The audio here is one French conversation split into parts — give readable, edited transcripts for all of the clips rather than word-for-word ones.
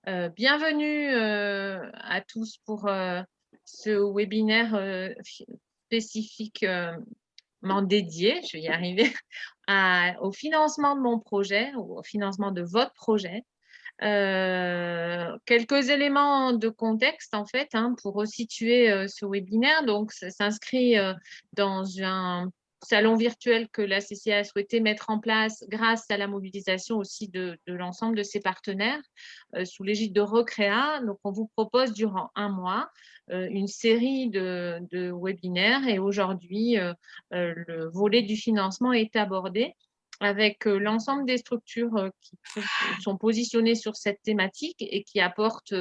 Bienvenue à tous pour ce webinaire spécifiquement dédié, je vais y arriver, au financement de mon projet ou au financement de votre projet. Quelques éléments de contexte en fait pour resituer ce webinaire. Donc, ça s'inscrit dans un salon virtuel que la CCA a souhaité mettre en place grâce à la mobilisation aussi de l'ensemble de ses partenaires sous l'égide de Recréa. Donc, on vous propose durant un mois une série de webinaires et aujourd'hui, le volet du financement est abordé avec l'ensemble des structures qui sont positionnées sur cette thématique et qui apportent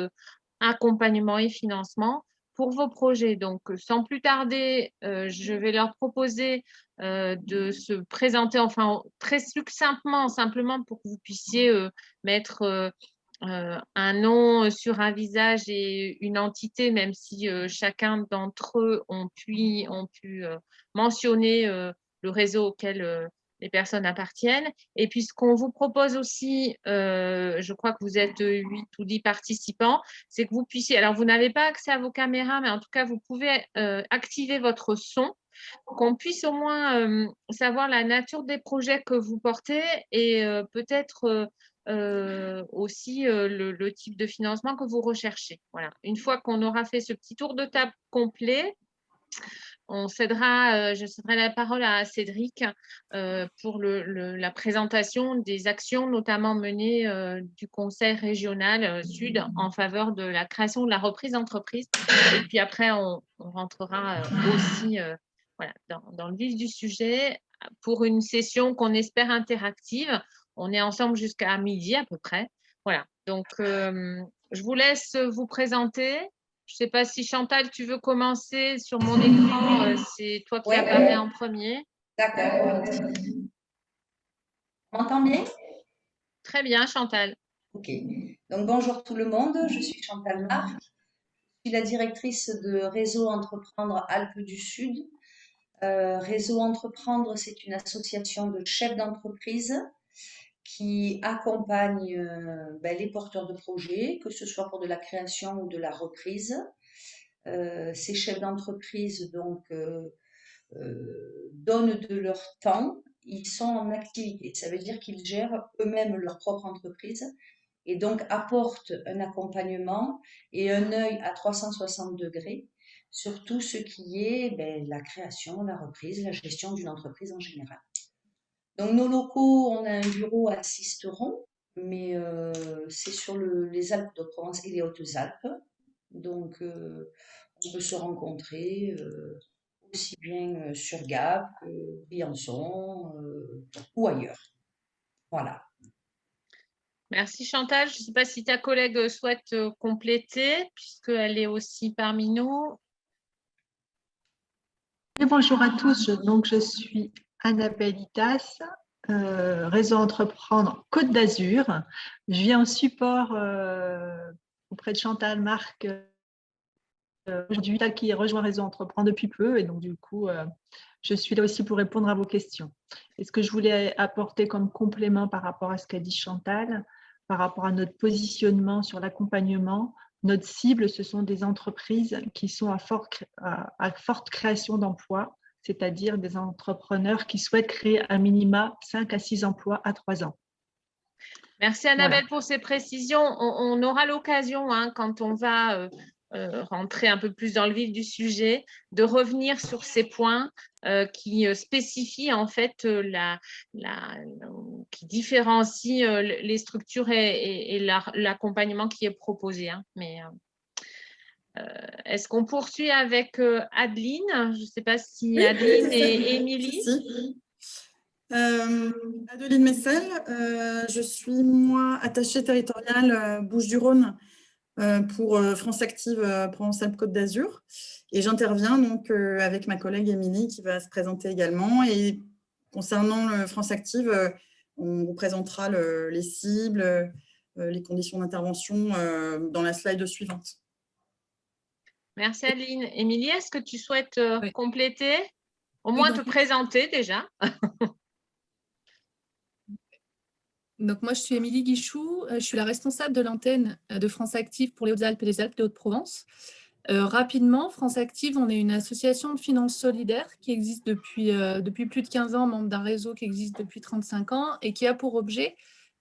accompagnement et financement pour vos projets. Donc, sans plus tarder, je vais leur proposer de se présenter, enfin, très succinctement, simplement pour que vous puissiez mettre un nom sur un visage et une entité, même si chacun d'entre eux ont pu mentionner le réseau auquel les personnes appartiennent. Et puis, ce qu'on vous propose aussi, je crois que vous êtes 8 ou 10 participants, c'est que vous puissiez, alors vous n'avez pas accès à vos caméras, mais en tout cas, vous pouvez activer votre son, qu'on puisse au moins savoir la nature des projets que vous portez et peut-être aussi le type de financement que vous recherchez. Voilà. Une fois qu'on aura fait ce petit tour de table complet, je céderai la parole à Cédric pour la présentation des actions, notamment menées du Conseil régional Sud en faveur de la création de la reprise d'entreprise. Et puis après, on rentrera aussi voilà, dans le vif du sujet pour une session qu'on espère interactive. On est ensemble jusqu'à midi à peu près. Voilà, donc je vous laisse vous présenter. Je ne sais pas si Chantal, tu veux commencer sur mon écran. C'est toi qui Oui, apparaît en premier. d'accord. On m'entend bien? Très bien, Chantal. Ok. Donc bonjour tout le monde, je suis Chantal Marc, je suis la directrice de Réseau Entreprendre Alpes du Sud. Réseau Entreprendre, c'est une association de chefs d'entreprise qui accompagne les porteurs de projets, que ce soit pour de la création ou de la reprise. Ces chefs d'entreprise donnent de leur temps, ils sont en activité. Ça veut dire qu'ils gèrent eux-mêmes leur propre entreprise et donc apportent un accompagnement et un œil à 360 degrés sur tout ce qui est la création, la reprise, la gestion d'une entreprise en général. Donc nos locaux, on a un bureau à Sisteron, mais c'est sur les Alpes de Provence et les Hautes-Alpes. Donc on peut se rencontrer aussi bien sur Gap que Briançon ou ailleurs. Voilà. Merci, Chantal. Je ne sais pas si ta collègue souhaite compléter, puisqu'elle est aussi parmi nous. Et bonjour à tous. Donc, je suis Annabelle Itas, Réseau Entreprendre Côte d'Azur. Je viens en support auprès de Chantal Marc aujourd'hui, qui rejoint Réseau Entreprendre depuis peu. Et donc, du coup, je suis là aussi pour répondre à vos questions. Et ce que je voulais apporter comme complément par rapport à ce qu'a dit Chantal, par rapport à notre positionnement sur l'accompagnement, notre cible, ce sont des entreprises qui sont à forte création d'emplois, c'est-à-dire des entrepreneurs qui souhaitent créer un minima 5 à 6 emplois à 3 ans. Merci, Annabelle, pour ces précisions. On aura l'occasion, quand on va rentrer un peu plus dans le vif du sujet, de revenir sur ces points qui spécifient en fait qui différencient les structures et l'accompagnement qui est proposé. Mais est-ce qu'on poursuit avec Adeline? Je ne sais pas si oui, Adeline et Émilie. Adeline Messel, je suis moi attachée territoriale Bouches-du-Rhône pour France Active Provence-Alpes-Côte d'Azur et j'interviens donc avec ma collègue Émilie qui va se présenter également et concernant le France Active, on vous présentera les cibles, les conditions d'intervention dans la slide suivante. Merci Adeline. Émilie, est-ce que tu souhaites compléter? Au Oui, moins donc, te présenter déjà. Donc, moi, je suis Émilie Guichou. Je suis la responsable de l'antenne de France Active pour les Hautes-Alpes et les Alpes de Haute-Provence. Rapidement, France Active, on est une association de finances solidaires qui existe depuis plus de 15 ans, membre d'un réseau qui existe depuis 35 ans et qui a pour objet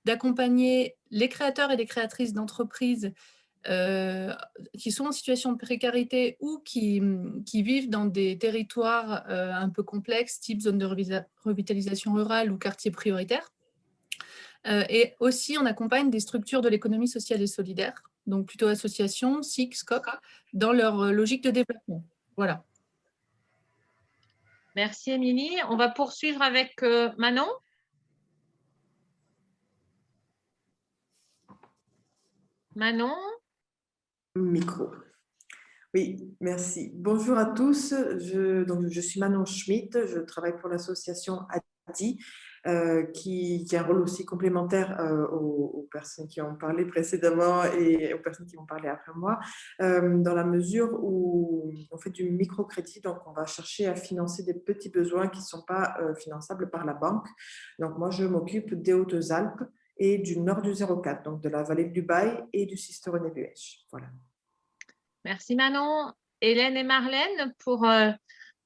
d'accompagner les créateurs et les créatrices d'entreprises qui sont en situation de précarité ou qui vivent dans des territoires un peu complexes, type zone de revitalisation rurale ou quartier prioritaire. Et aussi, on accompagne des structures de l'économie sociale et solidaire, donc plutôt associations, SIC, SCOC, dans leur logique de développement. Voilà. Merci, Émilie. On va poursuivre avec Manon. Manon. Micro. Oui, merci. Bonjour à tous. Je suis Manon Schmitt. Je travaille pour l'association ADI, qui a un rôle aussi complémentaire aux personnes qui ont parlé précédemment et aux personnes qui vont parler après moi, dans la mesure où on fait du microcrédit. Donc, on va chercher à financer des petits besoins qui ne sont pas finançables par la banque. Donc, moi, je m'occupe des Hautes-Alpes et du nord du 04, donc de la vallée du Bail et du Sisteronnet-Buech. Voilà. Merci Manon. Hélène et Marlène pour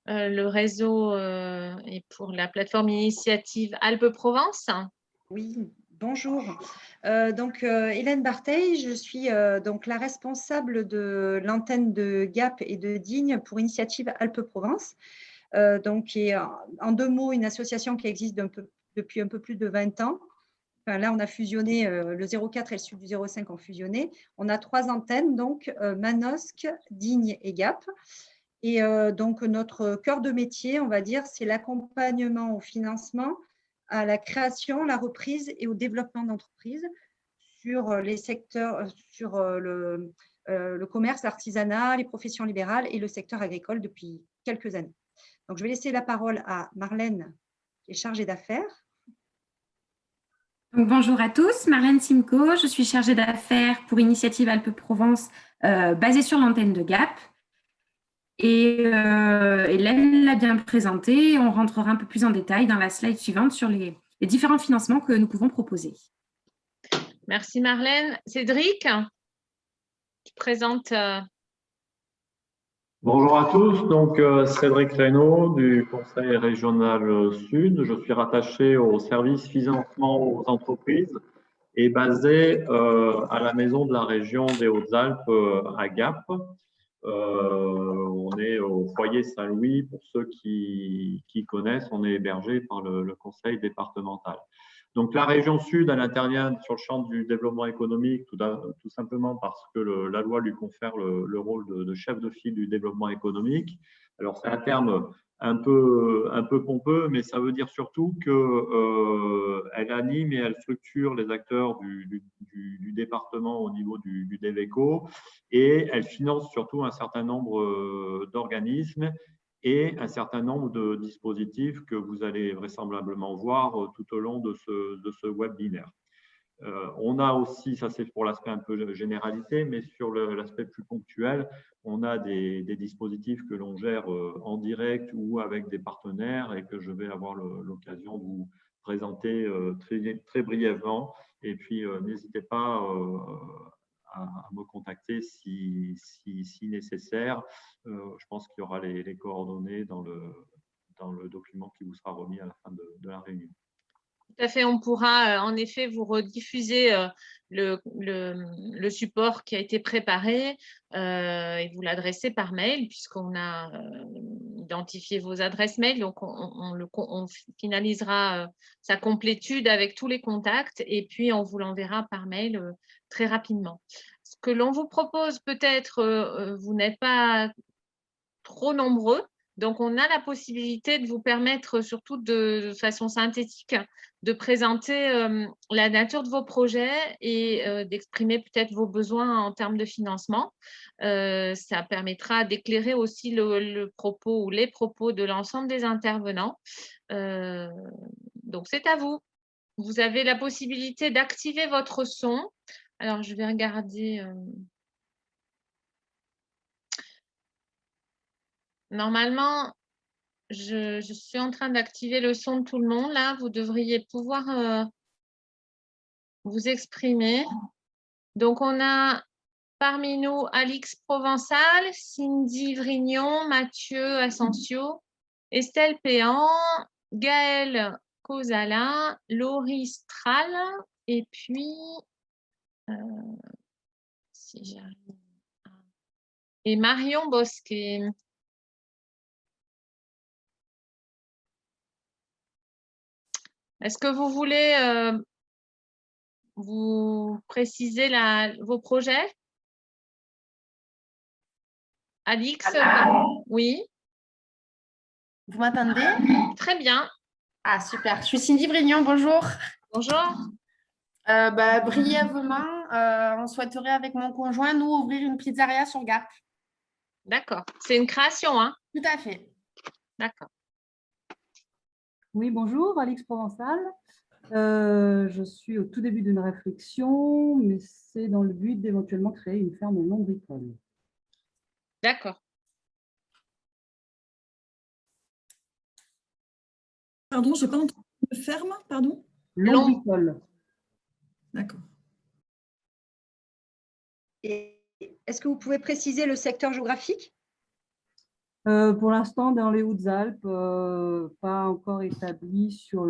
le réseau et pour la plateforme initiative Alpes-Provence. Oui, bonjour. Hélène Bartheil, je suis donc la responsable de l'antenne de Gap et de Digne pour Initiative Alpes-Provence. Qui est en 2 mots une association qui existe depuis un peu plus de 20 ans. Enfin, là, on a fusionné, le 04 et le sud du 05 ont fusionné. On a 3 antennes, donc Manosque, Digne et Gap. Et donc, notre cœur de métier, on va dire, c'est l'accompagnement au financement, à la création, la reprise et au développement d'entreprises sur les secteurs, sur le commerce, l'artisanat, les professions libérales et le secteur agricole depuis quelques années. Donc, je vais laisser la parole à Marlène, qui est chargée d'affaires. Donc, bonjour à tous, Marlène Simco, je suis chargée d'affaires pour Initiative Alpes-Provence basée sur l'antenne de Gap. Et Hélène l'a bien présenté, on rentrera un peu plus en détail dans la slide suivante sur les différents financements que nous pouvons proposer. Merci Marlène. Cédric, tu présentes. Bonjour à tous, donc Cédric Reynaud du Conseil régional Sud. Je suis rattaché au service financement aux entreprises et basé à la maison de la région des Hautes-Alpes à Gap. On est au foyer Saint-Louis, pour ceux qui connaissent, on est hébergé par le conseil départemental. Donc la région Sud, elle intervient sur le champ du développement économique, tout simplement parce que la loi lui confère le rôle de chef de file du développement économique. Alors c'est un terme un peu pompeux, mais ça veut dire surtout qu'elle anime et elle structure les acteurs du département au niveau du DEVECO et elle finance surtout un certain nombre d'organismes et un certain nombre de dispositifs que vous allez vraisemblablement voir tout au long de ce webinaire. On a aussi, ça c'est pour l'aspect un peu généralité, mais sur l'aspect plus ponctuel, on a des dispositifs que l'on gère en direct ou avec des partenaires et que je vais avoir l'occasion de vous présenter très brièvement. Et puis, n'hésitez pas à me contacter si nécessaire. Je pense qu'il y aura les coordonnées dans le document qui vous sera remis à la fin de la réunion. Tout à fait, on pourra en effet vous rediffuser le support qui a été préparé et vous l'adresser par mail puisqu'on a identifié vos adresses mail. Donc, on finalisera sa complétude avec tous les contacts et puis on vous l'enverra par mail très rapidement. Ce que l'on vous propose peut-être, vous n'êtes pas trop nombreux. Donc, on a la possibilité de vous permettre, surtout de façon synthétique, de présenter la nature de vos projets et d'exprimer peut-être vos besoins en termes de financement. Ça permettra d'éclairer aussi le propos ou les propos de l'ensemble des intervenants. Donc, c'est à vous. Vous avez la possibilité d'activer votre son. Alors, je vais regarder… Normalement, je suis en train d'activer le son de tout le monde. Là, vous devriez pouvoir vous exprimer. Donc, on a parmi nous Alix Provençal, Cindy Vrignon, Mathieu Asensio, Estelle Péan, Gaëlle Cosala, Laurie Stral, et puis, si j'arrive, et Marion Bosquet. Est-ce que vous voulez vous préciser vos projets? Alix, oui. Vous m'entendez? Très bien. Ah, super. Je suis Cindy Vrignon, bonjour. Bonjour. Brièvement, on souhaiterait avec mon conjoint, nous, ouvrir une pizzeria sur Gap. D'accord. C'est une création, hein? Tout à fait. D'accord. Oui, bonjour, Alix Provençal. Je suis au tout début d'une réflexion, mais c'est dans le but d'éventuellement créer une ferme lombricole. D'accord. Pardon, je n'ai pas entendu. Ferme, pardon? Lombricole. D'accord. Et est-ce que vous pouvez préciser le secteur géographique? Pour l'instant, dans les Hautes-Alpes, pas encore établi sur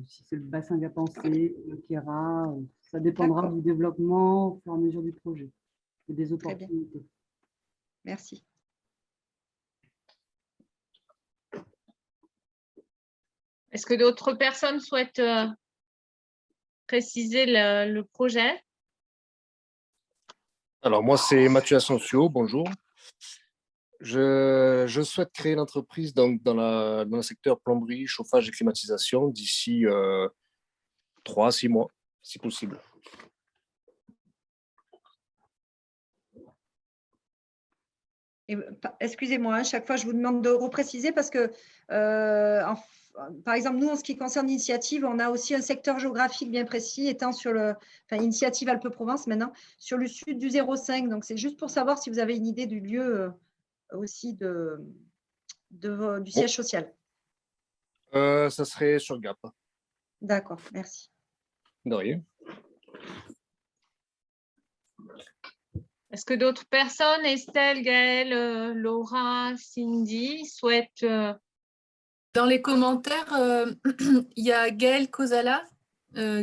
si c'est le bassin gapençais, le Queyras. Ça dépendra du développement au fur et à mesure du projet et des opportunités. Très bien. Merci. Est-ce que d'autres personnes souhaitent préciser le projet? Alors, moi, c'est Mathieu Asensio. Bonjour. Je souhaite créer l'entreprise dans le secteur plomberie, chauffage et climatisation d'ici 3 à 6 mois, si possible. Excusez-moi, à chaque fois, je vous demande de repréciser parce que, par exemple, nous, en ce qui concerne l'initiative, on a aussi un secteur géographique bien précis, étant sur Initiative Alpes-Provence maintenant, sur le sud du 05. Donc, c'est juste pour savoir si vous avez une idée du lieu aussi du siège social. Ça serait sur Gap. D'accord, merci. De rien. Est-ce que d'autres personnes, Estelle, Gaëlle, Laura, Cindy, souhaitent… Dans les commentaires, il y a Gaëlle Cosala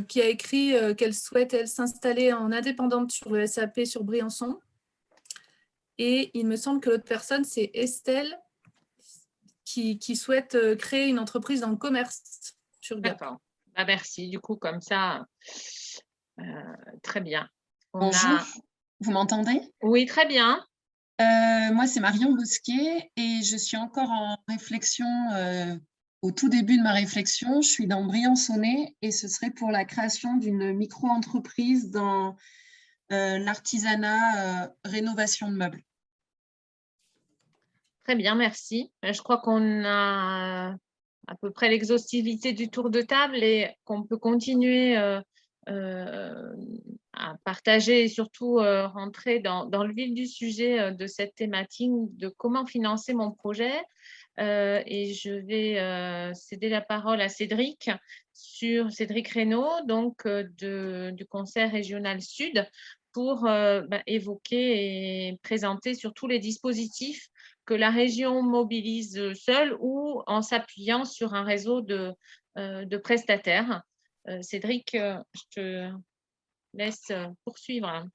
qui a écrit qu'elle souhaite s'installer en indépendante sur le SAP sur Briançon. Et il me semble que l'autre personne, c'est Estelle qui souhaite créer une entreprise dans le commerce sur Gap. D'accord. Bah, merci. Du coup, comme ça, très bien. Bonjour, vous m'entendez? Oui, très bien. Moi, c'est Marion Bosquet et je suis encore en réflexion, au tout début de ma réflexion. Je suis dans Briançonnais et ce serait pour la création d'une micro-entreprise dans l'artisanat rénovation de meubles. Très bien, merci. Je crois qu'on a à peu près l'exhaustivité du tour de table et qu'on peut continuer à partager et surtout rentrer dans le vif du sujet de cette thématique de comment financer mon projet. Et je vais céder la parole à Cédric Reynaud, donc du Conseil régional Sud, pour évoquer et présenter sur tous les dispositifs que la région mobilise seule ou en s'appuyant sur un réseau de prestataires. Cédric, je te laisse poursuivre.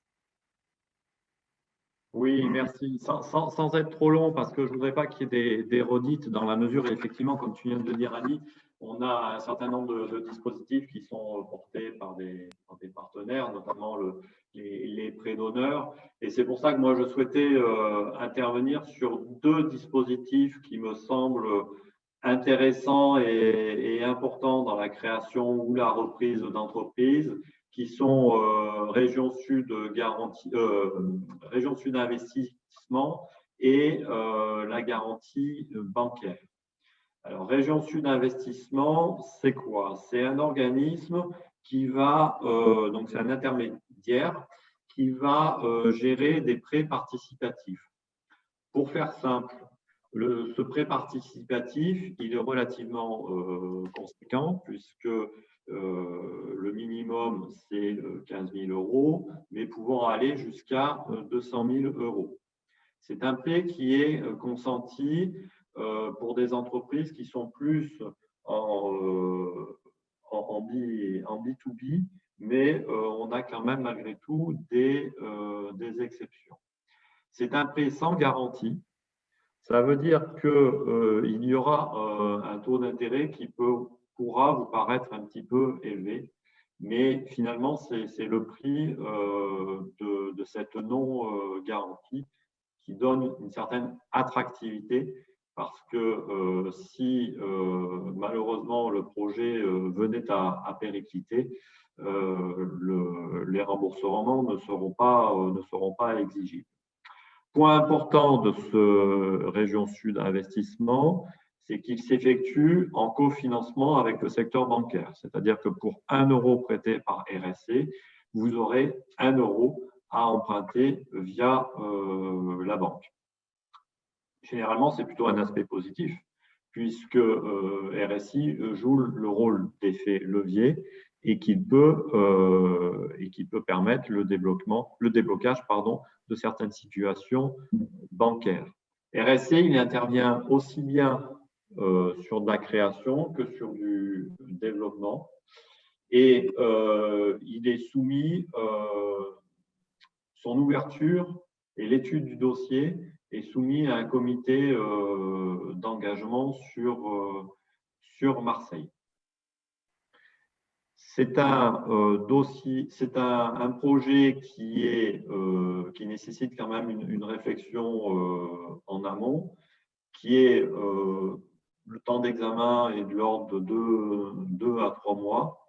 Oui, merci. Sans être trop long, parce que je ne voudrais pas qu'il y ait des redites dans la mesure, effectivement, comme tu viens de le dire, Annie, on a un certain nombre de dispositifs qui sont portés par des partenaires, notamment les prêts d'honneur. Et c'est pour ça que moi, je souhaitais intervenir sur 2 dispositifs qui me semblent intéressants et importants dans la création ou la reprise d'entreprises, qui sont Région Sud Région Sud Investissement et la garantie bancaire. Alors, Région Sud Investissement, c'est quoi? C'est un organisme qui va, donc c'est un intermédiaire, qui va gérer des prêts participatifs. Pour faire simple, ce prêt participatif, il est relativement conséquent puisque le minimum, c'est 15 000 €, mais pouvant aller jusqu'à 200 000 €. C'est un prêt qui est consenti pour des entreprises qui sont plus en B2B, mais on a quand même malgré tout des exceptions. C'est un prêt sans garantie. Ça veut dire qu'il y aura un taux d'intérêt qui pourra vous paraître un petit peu élevé, mais finalement, c'est le prix de cette non-garantie qui donne une certaine attractivité, parce que si malheureusement le projet venait à péricliter, les remboursements ne seront pas exigibles. Point important de ce Région Sud Investissement, c'est qu'il s'effectue en cofinancement avec le secteur bancaire. C'est-à-dire que pour 1 € prêté par RSE, vous aurez 1 € à emprunter via la banque. Généralement, c'est plutôt un aspect positif, puisque RSI joue le rôle d'effet levier et qu'il peut permettre le déblocage de certaines situations bancaires. RSI, il intervient aussi bien sur de la création que sur du développement, et il est soumis, son ouverture et l'étude du dossier est soumis à un comité d'engagement sur Marseille. C'est un projet qui nécessite quand même une réflexion en amont, qui est le temps d'examen est de l'ordre de 2 à 3 mois,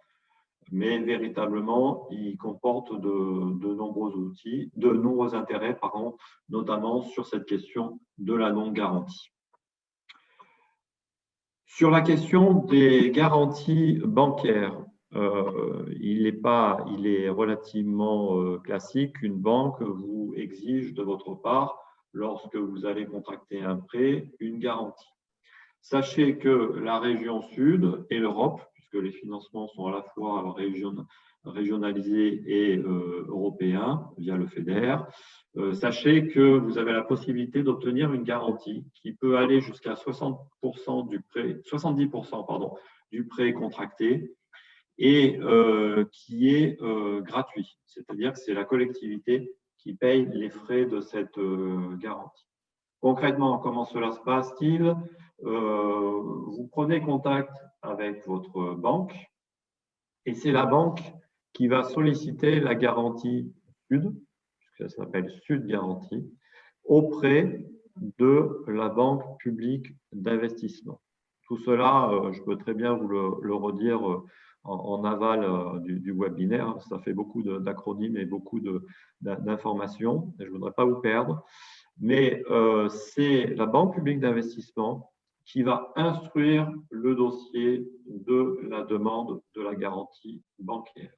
mais véritablement, il comporte de nombreux intérêts, notamment sur cette question de la non-garantie. Sur la question des garanties bancaires, il est relativement classique qu'une banque vous exige de votre part, lorsque vous allez contracter un prêt, une garantie. Sachez que la région Sud et l'Europe, puisque les financements sont à la fois régionalisés et européens via le FEDER, sachez que vous avez la possibilité d'obtenir une garantie qui peut aller jusqu'à 70% du prêt contracté, et qui est gratuit. C'est-à-dire que c'est la collectivité qui paye les frais de cette garantie. Concrètement, comment cela se passe-t-il? Vous prenez contact avec votre banque et c'est la banque qui va solliciter la garantie Sud, puisque ça s'appelle Sud Garantie, auprès de la banque publique d'investissement. Tout cela, je peux très bien vous le redire en aval du webinaire. Ça fait beaucoup d'acronymes et beaucoup d'informations, et je ne voudrais pas vous perdre. Mais c'est la banque publique d'investissement qui va instruire le dossier de la demande de la garantie bancaire.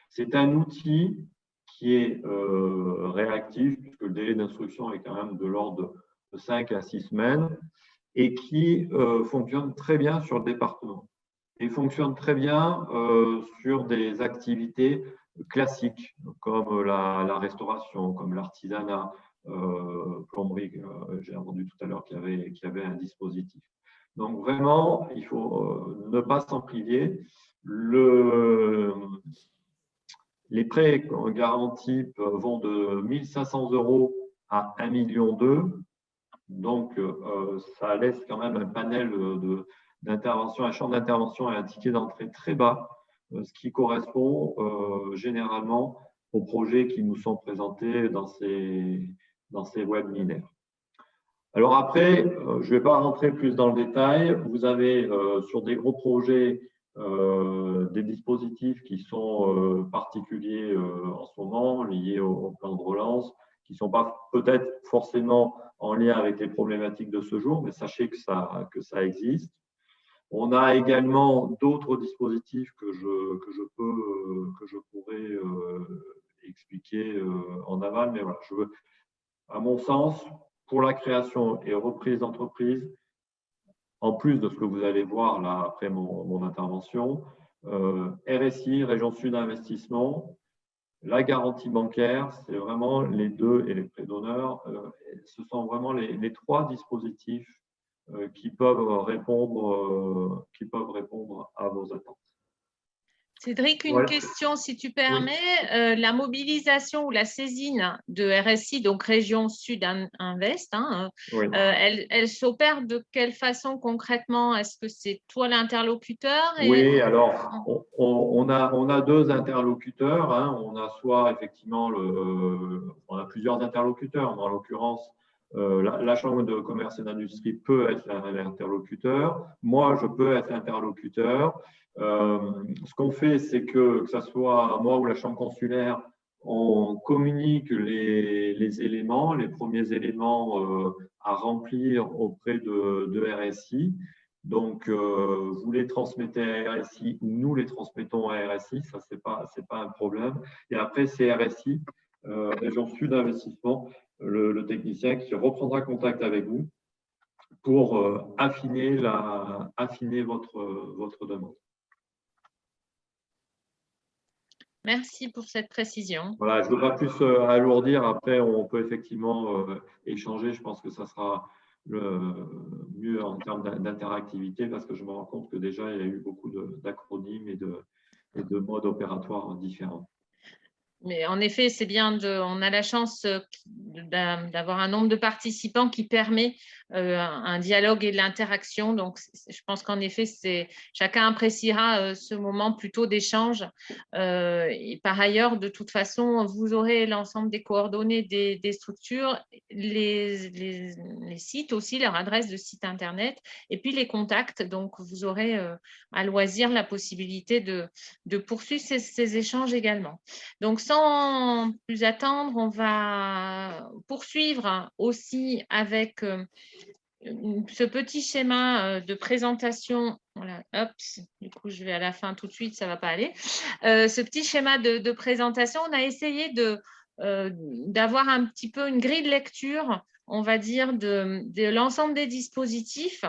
C'est un outil qui est réactif, puisque le délai d'instruction est quand même de l'ordre de 5 à 6 semaines, et qui fonctionne très bien sur le département. Et fonctionne très bien sur des activités classiques, comme la restauration, comme l'artisanat, plomberie, j'ai entendu tout à l'heure qu'il y avait un dispositif. Donc vraiment, il faut ne pas s'en priver. Les prêts garantis vont de 1 500 € à 1,2 million. Donc ça laisse quand même un panel d'intervention, un champ d'intervention et un ticket d'entrée très bas, ce qui correspond généralement aux projets qui nous sont présentés dans ces webinaires. Alors après, je ne vais pas rentrer plus dans le détail. Vous avez sur des gros projets des dispositifs qui sont particuliers en ce moment, liés au plan de relance, qui ne sont pas peut-être forcément en lien avec les problématiques de ce jour, mais sachez que ça existe. On a également d'autres dispositifs que je pourrais expliquer en aval, mais voilà, à mon sens, pour la création et reprise d'entreprise, en plus de ce que vous allez voir là après mon intervention, RSI, Région Sud Investissement, la garantie bancaire, c'est vraiment les deux, et les prêts d'honneur, ce sont vraiment les trois dispositifs qui peuvent répondre à vos attentes. Cédric, une question, si tu permets. Oui. La mobilisation ou la saisine de RSI, donc Région Sud Invest, hein, oui. Elle s'opère de quelle façon concrètement? Est-ce que c'est toi l'interlocuteur? Oui, alors on a deux interlocuteurs. Hein. On a soit effectivement on a plusieurs interlocuteurs. En l'occurrence, la Chambre de commerce et d'industrie peut être l'interlocuteur. Moi, je peux être l'interlocuteur. Ce qu'on fait, c'est que ce soit moi ou la Chambre consulaire, on communique les éléments, les premiers éléments à remplir auprès de RSI. Donc, vous les transmettez à RSI ou nous les transmettons à RSI, ça, c'est pas un problème. Et après, c'est RSI, Région Sud Investissement, le technicien qui reprendra contact avec vous pour affiner votre demande. Merci pour cette précision. Voilà, je ne veux pas plus alourdir. Après, on peut effectivement échanger. Je pense que ça sera le mieux en termes d'interactivité parce que je me rends compte que déjà, il y a eu beaucoup d'acronymes et de modes opératoires différents. Mais en effet, c'est bien, on a la chance d'avoir un nombre de participants qui permet un dialogue et de l'interaction. Donc, je pense qu'en effet, chacun appréciera ce moment plutôt d'échange. Et par ailleurs, de toute façon, vous aurez l'ensemble des coordonnées des structures, les sites aussi, leur adresse de site Internet, et puis les contacts. Donc, vous aurez à loisir la possibilité de poursuivre ces échanges également. Donc, sans plus attendre, on va poursuivre aussi avec ce petit schéma de présentation. Voilà, hop, du coup, je vais à la fin tout de suite, ça ne va pas aller. Ce petit schéma de présentation, on a essayé d'avoir un petit peu une grille de lecture, on va dire, de l'ensemble des dispositifs.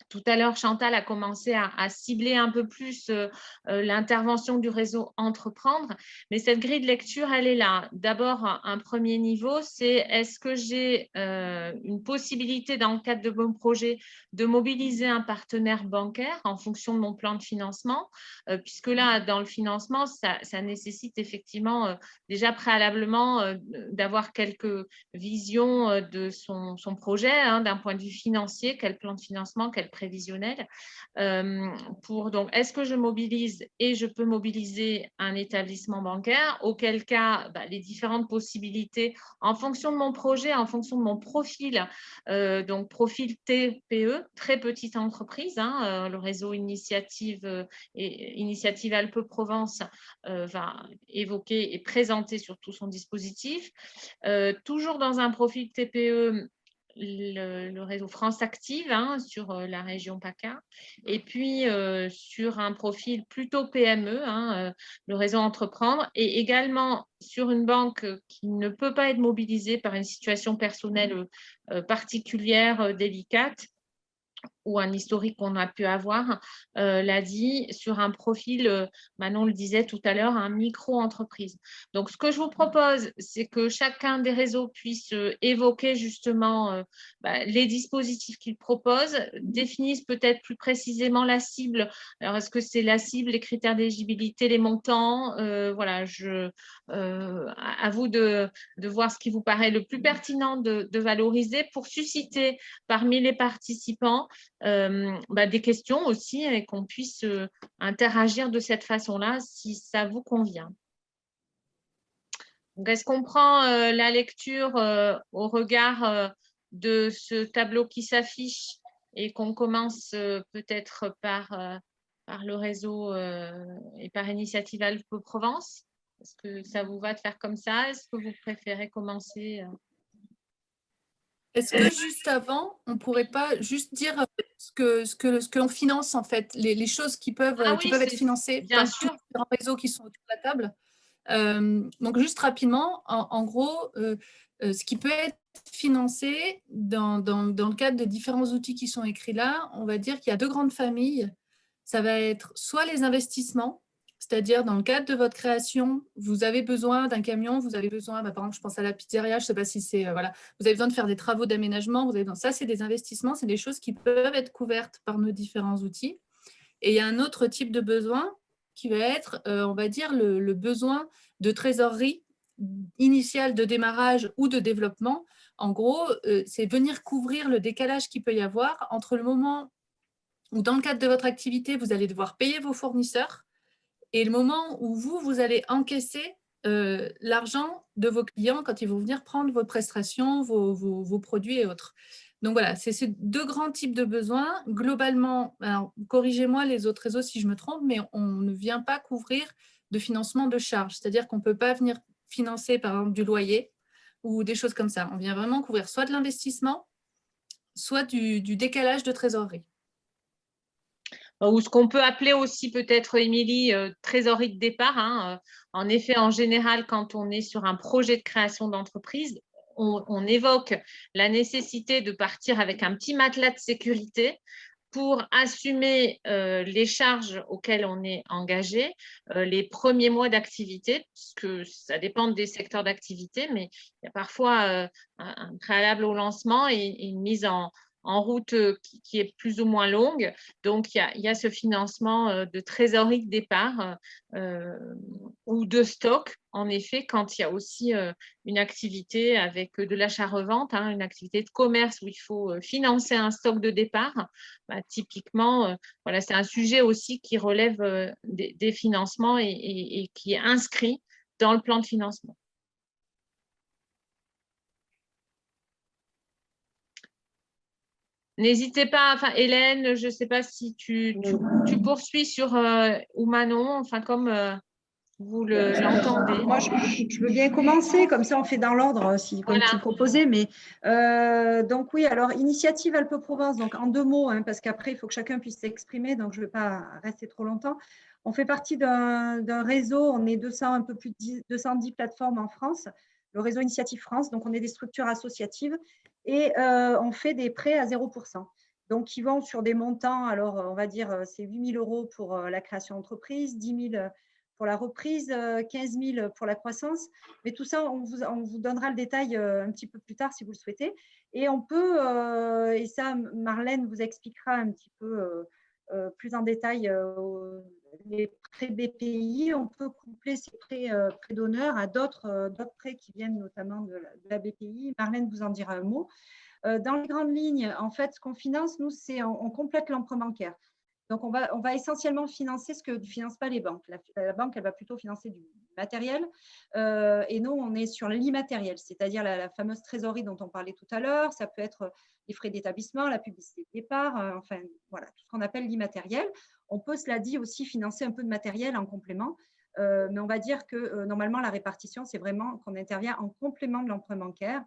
Tout à l'heure, Chantal a commencé à cibler un peu plus l'intervention du réseau Entreprendre, mais cette grille de lecture, elle est là. D'abord, un premier niveau, c'est est-ce que j'ai une possibilité dans le cadre de mon projet de mobiliser un partenaire bancaire en fonction de mon plan de financement, puisque là, dans le financement, ça nécessite effectivement déjà préalablement d'avoir quelques visions de son projet, hein, d'un point de vue financier, quel plan de financement, quel prévisionnel. Donc, est-ce que je mobilise et je peux mobiliser un établissement bancaire, auquel cas, les différentes possibilités en fonction de mon projet, en fonction de mon profil, donc profil TPE, très petite entreprise, hein, le réseau Initiative Alpes-Provence va évoquer et présenter surtout son dispositif. Toujours dans un profil TPE, le réseau France Active, hein, sur la région PACA, et puis sur un profil plutôt PME, hein, le réseau Entreprendre, et également sur une banque qui ne peut pas être mobilisée par une situation personnelle particulière, délicate, ou un historique qu'on a pu avoir, l'a dit, sur un profil, Manon le disait tout à l'heure, un micro-entreprise. Donc, ce que je vous propose, c'est que chacun des réseaux puisse évoquer justement les dispositifs qu'il propose, définisse peut-être plus précisément la cible. Alors, est-ce que c'est la cible, les critères d'éligibilité, les montants? Voilà, à vous de voir ce qui vous paraît le plus pertinent de valoriser pour susciter parmi les participants des questions aussi et qu'on puisse interagir de cette façon-là si ça vous convient. Donc, est-ce qu'on prend la lecture au regard de ce tableau qui s'affiche et qu'on commence peut-être par le réseau et par Initiative Alpes-Provence? Est-ce que ça vous va de faire comme ça? Est-ce que vous préférez commencer Est-ce que juste avant, on ne pourrait pas juste dire ce que l'on finance, en fait, les choses qui peuvent être financées par tous les différents réseaux qui sont autour de la table? Donc, juste rapidement, en gros, ce qui peut être financé dans le cadre des différents outils qui sont écrits là, on va dire qu'il y a deux grandes familles. ça va être soit les investissements, c'est-à-dire dans le cadre de votre création, vous avez besoin d'un camion, vous avez besoin, par exemple, je pense à la pizzeria, je ne sais pas si c'est, voilà, vous avez besoin de faire des travaux d'aménagement, ça c'est des investissements, c'est des choses qui peuvent être couvertes par nos différents outils. Et il y a un autre type de besoin qui va être, on va dire, le besoin de trésorerie initiale de démarrage ou de développement. En gros, c'est venir couvrir le décalage qu'il peut y avoir entre le moment où, dans le cadre de votre activité, vous allez devoir payer vos fournisseurs et le moment où vous allez encaisser l'argent de vos clients quand ils vont venir prendre vos prestations, vos produits et autres. Donc voilà, c'est ces deux grands types de besoins. Globalement, corrigez-moi les autres réseaux si je me trompe, mais on ne vient pas couvrir de financement de charges. C'est-à-dire qu'on ne peut pas venir financer, par exemple, du loyer ou des choses comme ça. On vient vraiment couvrir soit de l'investissement, soit du décalage de trésorerie. Ou ce qu'on peut appeler aussi peut-être, Émilie, trésorerie de départ. Hein. En effet, en général, quand on est sur un projet de création d'entreprise, on évoque la nécessité de partir avec un petit matelas de sécurité pour assumer les charges auxquelles on est engagé les premiers mois d'activité, puisque ça dépend des secteurs d'activité, mais il y a parfois un préalable au lancement et une mise en route qui est plus ou moins longue. Donc, il y a ce financement de trésorerie de départ ou de stock, en effet, quand il y a aussi une activité avec de l'achat-revente, hein, une activité de commerce où il faut financer un stock de départ. Typiquement, voilà, c'est un sujet aussi qui relève des financements et qui est inscrit dans le plan de financement. N'hésitez pas, enfin Hélène, je ne sais pas si tu poursuis sur ou Manon, enfin comme vous l'entendez. Moi, je veux bien commencer, comme ça on fait dans l'ordre, comme tu proposais. Mais donc oui, alors Initiative Alpes-Provence, donc en 2 mots, hein, parce qu'après il faut que chacun puisse s'exprimer, donc je ne vais pas rester trop longtemps. On fait partie d'un réseau, on est un peu plus de 210 plateformes en France, le réseau Initiative France, donc on est des structures associatives et on fait des prêts à 0%. Donc, qui vont sur des montants, alors on va dire c'est 8 000 € pour la création d'entreprise, 10 000 pour la reprise, 15 000 pour la croissance. Mais tout ça, on vous donnera le détail un petit peu plus tard si vous le souhaitez. Et on peut, et ça, Marlène vous expliquera un petit peu plus en détail les prêts BPI. On peut coupler ces prêts d'honneur à d'autres prêts qui viennent notamment de la BPI. Marlène vous en dira un mot. Dans les grandes lignes, en fait, ce qu'on finance, nous, c'est on complète l'emprunt bancaire. Donc, on va essentiellement financer ce que ne financent pas les banques. La banque, elle va plutôt financer du matériel. Et nous, on est sur l'immatériel, c'est-à-dire la fameuse trésorerie dont on parlait tout à l'heure. Ça peut être les frais d'établissement, la publicité de départ, enfin, voilà, tout ce qu'on appelle l'immatériel. On peut, cela dit, aussi financer un peu de matériel en complément. Mais on va dire que normalement, la répartition, c'est vraiment qu'on intervient en complément de l'emprunt bancaire.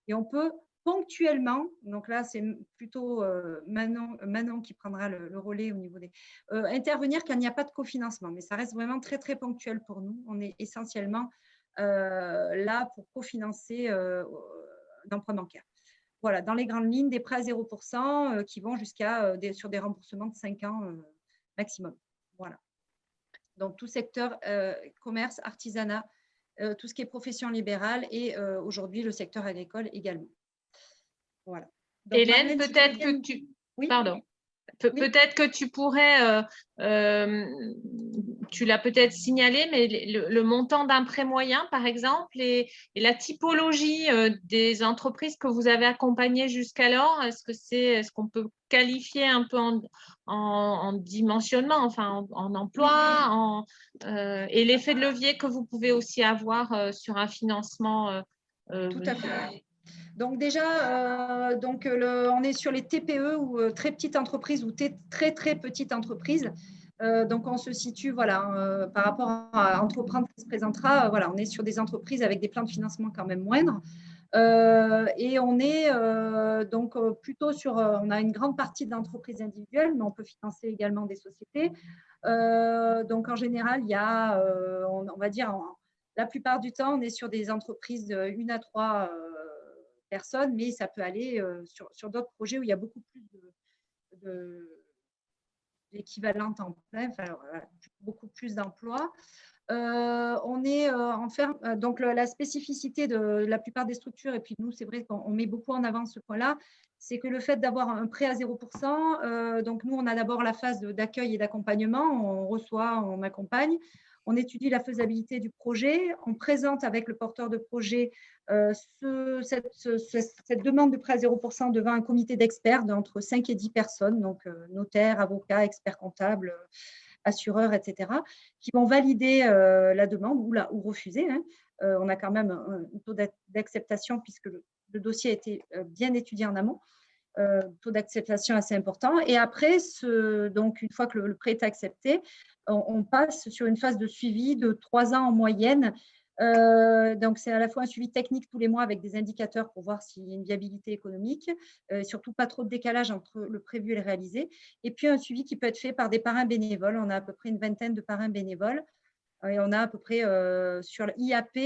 Et on peut ponctuellement, donc là c'est plutôt Manon qui prendra le relais au niveau des… intervenir quand il n'y a pas de cofinancement, mais ça reste vraiment très très ponctuel pour nous. On est essentiellement là pour cofinancer d'emprunt bancaire. Voilà, dans les grandes lignes, des prêts à 0% qui vont jusqu'à sur des remboursements de 5 ans maximum. Voilà. Donc tout secteur commerce, artisanat, tout ce qui est profession libérale et aujourd'hui le secteur agricole également. Voilà. Donc, Hélène, peut-être que tu… Oui. Pardon. Peut-être que tu pourrais, tu l'as peut-être signalé, mais le montant d'un prêt moyen, par exemple, et la typologie des entreprises que vous avez accompagnées jusqu'alors, est-ce qu'on peut qualifier un peu en dimensionnement, enfin en emploi, et l'effet de levier que vous pouvez aussi avoir sur un financement Tout à fait. Donc déjà, on est sur les TPE ou très petites entreprises ou très très petites entreprises. Donc on se situe voilà, par rapport à Entreprendre qui se présentera, voilà, on est sur des entreprises avec des plans de financement quand même moindres. Et on est donc plutôt sur, on a une grande partie d'entreprises individuelles, mais on peut financer également des sociétés. Donc en général, il y a, on va dire, la plupart du temps, on est sur des entreprises de 1 à 3 personnes, mais ça peut aller sur d'autres projets où il y a beaucoup plus d'équivalent temps plein, enfin, beaucoup plus d'emplois. On est donc la spécificité de la plupart des structures, et puis nous, c'est vrai qu'on met beaucoup en avant ce point-là, c'est que le fait d'avoir un prêt à 0%, donc nous, on a d'abord la phase d'accueil et d'accompagnement, on reçoit, on accompagne, on étudie la faisabilité du projet, on présente avec le porteur de projet cette demande de prêt à 0% devant un comité d'experts d'entre 5 et 10 personnes, donc notaires, avocats, experts comptables, assureurs, etc., qui vont valider la demande ou refuser. Hein. On a quand même un taux d'acceptation puisque le dossier a été bien étudié en amont. Taux d'acceptation assez important. Et après, donc une fois que le prêt est accepté, on passe sur une phase de suivi de 3 ans en moyenne. Donc, c'est à la fois un suivi technique tous les mois avec des indicateurs pour voir s'il y a une viabilité économique, surtout pas trop de décalage entre le prévu et le réalisé. Et puis, un suivi qui peut être fait par des parrains bénévoles. On a à peu près une vingtaine de parrains bénévoles. Et on a à peu près, sur l'IAP,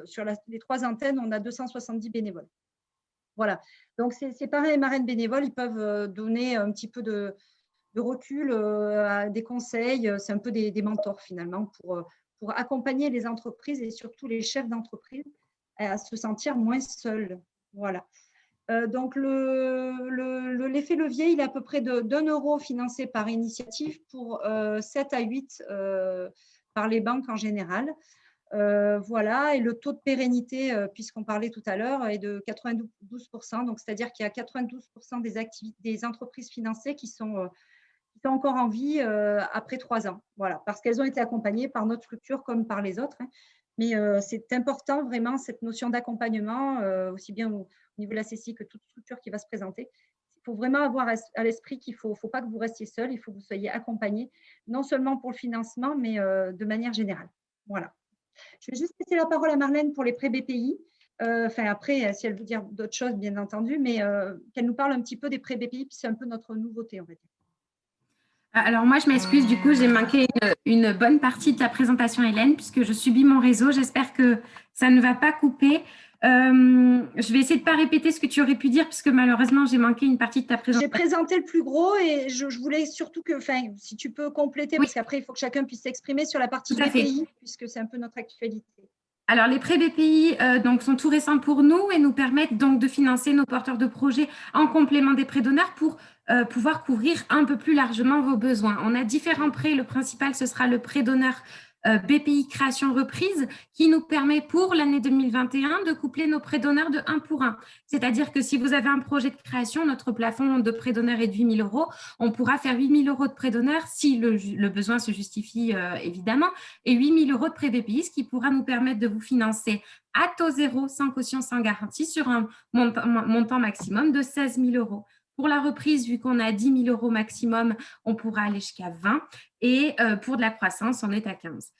sur les 3 antennes, on a 270 bénévoles. Voilà. Donc, ces parrains et marraines bénévoles, ils peuvent donner un petit peu de recul, des conseils. C'est un peu des mentors, finalement, pour accompagner les entreprises et surtout les chefs d'entreprise à se sentir moins seuls. Voilà. Donc, l'effet levier, il est à peu près d'1 € financé par initiative pour 7 à 8 par les banques en général. Voilà, et le taux de pérennité, puisqu'on parlait tout à l'heure, est de 92%. Donc, c'est-à-dire qu'il y a 92% des entreprises financées qui sont encore en vie après 3 ans. Voilà, parce qu'elles ont été accompagnées par notre structure comme par les autres. Hein. Mais c'est important vraiment cette notion d'accompagnement, aussi bien au niveau de la CCI que toute structure qui va se présenter. Il faut vraiment avoir à l'esprit qu'il ne faut pas que vous restiez seul, il faut que vous soyez accompagnés, non seulement pour le financement, mais de manière générale. Voilà. Je vais juste laisser la parole à Marlène pour les prêts BPI. Enfin, après, si elle veut dire d'autres choses, bien entendu, mais qu'elle nous parle un petit peu des prêts BPI, puis c'est un peu notre nouveauté, en fait. Alors moi, je m'excuse, du coup, j'ai manqué une bonne partie de ta présentation, Hélène, puisque je subis mon réseau. J'espère que ça ne va pas couper. Je vais essayer de ne pas répéter ce que tu aurais pu dire, puisque malheureusement, j'ai manqué une partie de ta présentation. J'ai présenté le plus gros et je voulais surtout que, si tu peux compléter, oui, parce qu'après, il faut que chacun puisse s'exprimer sur la partie BPI, puisque c'est un peu notre actualité. Alors, les prêts BPI donc, sont tout récents pour nous et nous permettent donc de financer nos porteurs de projets en complément des prêts d'honneur pour pouvoir couvrir un peu plus largement vos besoins. On a différents prêts. Le principal, ce sera le prêt d'honneur BPI Création Reprise qui nous permet pour l'année 2021 de coupler nos prêts d'honneur de 1 pour 1. C'est-à-dire que si vous avez un projet de création, notre plafond de prêt d'honneur est de 8 000 €, on pourra faire 8 000 € de prêt d'honneur si le besoin se justifie évidemment, et 8 000 € de prêt BPI, ce qui pourra nous permettre de vous financer à taux zéro, sans caution, sans garantie, sur un montant maximum de 16 000 €. Pour la reprise, vu qu'on a 10 000 € maximum, on pourra aller jusqu'à 20 et pour de la croissance, on est à 15.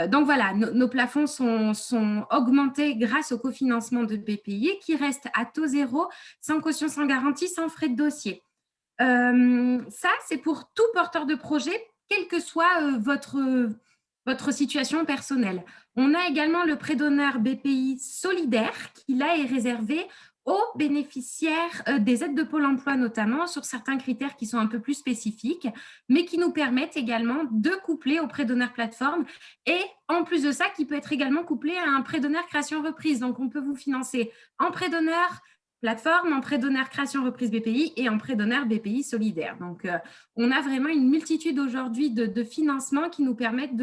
Donc voilà, nos plafonds sont augmentés grâce au cofinancement de BPI qui reste à taux zéro, sans caution, sans garantie, sans frais de dossier. Ça, c'est pour tout porteur de projet, quelle que soit votre situation personnelle. On a également le prêt d'honneur BPI solidaire qui là est réservé aux bénéficiaires des aides de Pôle emploi notamment, sur certains critères qui sont un peu plus spécifiques, mais qui nous permettent également de coupler au prêt d'honneur plateforme et en plus de ça, qui peut être également couplé à un prêt d'honneur création reprise. Donc, on peut vous financer en prêt d'honneur plateforme, en prêt d'honneur création reprise BPI et en prêt d'honneur BPI solidaire. Donc, on a vraiment une multitude aujourd'hui de financements qui nous permettent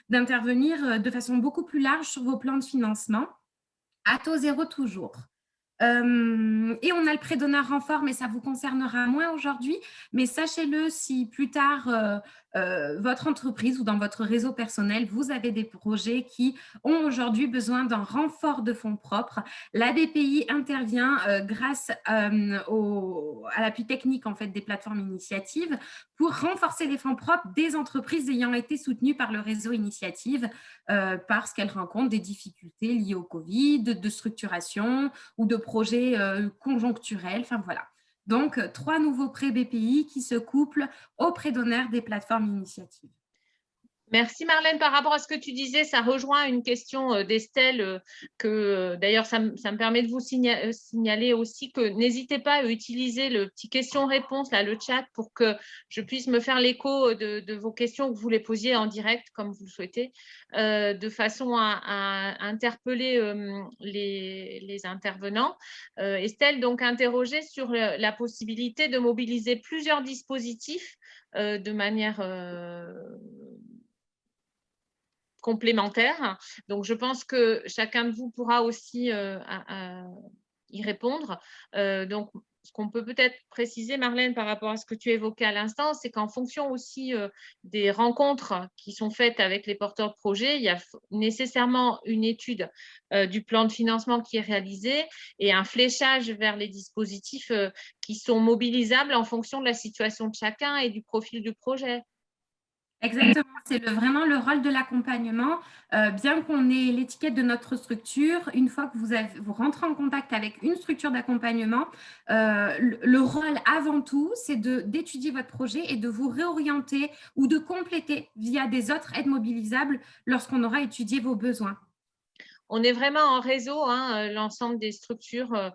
d'intervenir de façon beaucoup plus large sur vos plans de financement, à taux zéro toujours. Et on a le prêt d'honneur renfort, mais ça vous concernera moins aujourd'hui. Mais sachez-le, si plus tard, votre entreprise ou dans votre réseau personnel, vous avez des projets qui ont aujourd'hui besoin d'un renfort de fonds propres, la BPI intervient grâce à l'appui technique en fait, des plateformes initiatives pour renforcer les fonds propres des entreprises ayant été soutenues par le réseau initiative parce qu'elles rencontrent des difficultés liées au Covid, de structuration ou de projets conjoncturels. Enfin voilà. Donc, 3 nouveaux prêts BPI qui se couplent aux prêts d'honneur des plateformes initiatives. Merci Marlène. Par rapport à ce que tu disais, ça rejoint une question d'Estelle que d'ailleurs ça me permet de vous signaler aussi que n'hésitez pas à utiliser le petit question-réponse, là, le chat, pour que je puisse me faire l'écho de vos questions, que vous les posiez en direct comme vous le souhaitez, de façon à interpeller les intervenants. Estelle donc interrogeait sur la possibilité de mobiliser plusieurs dispositifs de manière complémentaires. Donc, je pense que chacun de vous pourra aussi y répondre. Donc, ce qu'on peut peut-être préciser, Marlène, par rapport à ce que tu évoquais à l'instant, c'est qu'en fonction aussi des rencontres qui sont faites avec les porteurs de projets, il y a nécessairement une étude du plan de financement qui est réalisée et un fléchage vers les dispositifs qui sont mobilisables en fonction de la situation de chacun et du profil du projet. Exactement, c'est vraiment le rôle de l'accompagnement. Bien qu'on ait l'étiquette de notre structure, une fois que vous rentrez en contact avec une structure d'accompagnement, le rôle avant tout, c'est d'étudier votre projet et de vous réorienter ou de compléter via des autres aides mobilisables lorsqu'on aura étudié vos besoins. On est vraiment en réseau, hein, l'ensemble des structures.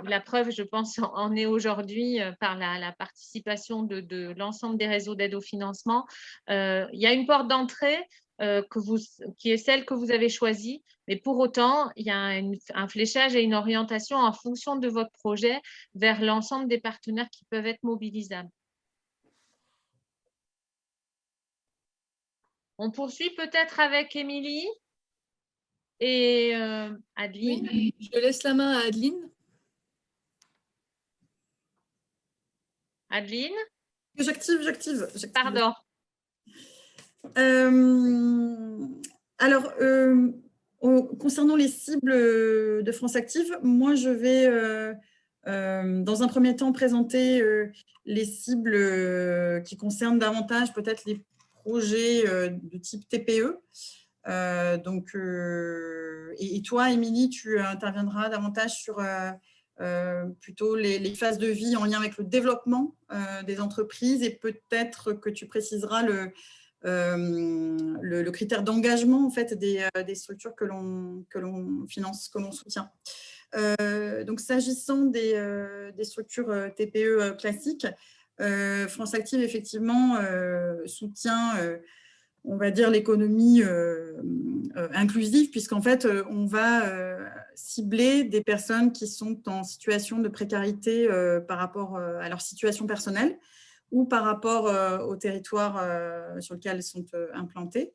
La preuve, je pense, en est aujourd'hui par la participation de l'ensemble des réseaux d'aide au financement. Il y a une porte d'entrée qui est celle que vous avez choisie, mais pour autant, il y a un fléchage et une orientation en fonction de votre projet vers l'ensemble des partenaires qui peuvent être mobilisables. On poursuit peut-être avec Émilie et Adeline. Oui, je laisse la main à Adeline. Adeline? J'active. Pardon. Alors, concernant les cibles de France Active, moi, je vais, dans un premier temps, présenter les cibles qui concernent davantage peut-être les projets de type TPE. Et toi, Émilie, tu interviendras davantage sur plutôt les phases de vie en lien avec le développement des entreprises, et peut-être que tu préciseras le critère d'engagement en fait, des structures que l'on finance, que l'on soutient. Donc, s'agissant des structures TPE classiques, France Active, effectivement, soutient on va dire l'économie inclusive, puisqu'en fait, on va cibler des personnes qui sont en situation de précarité par rapport à leur situation personnelle ou par rapport au territoire sur lequel elles sont implantées.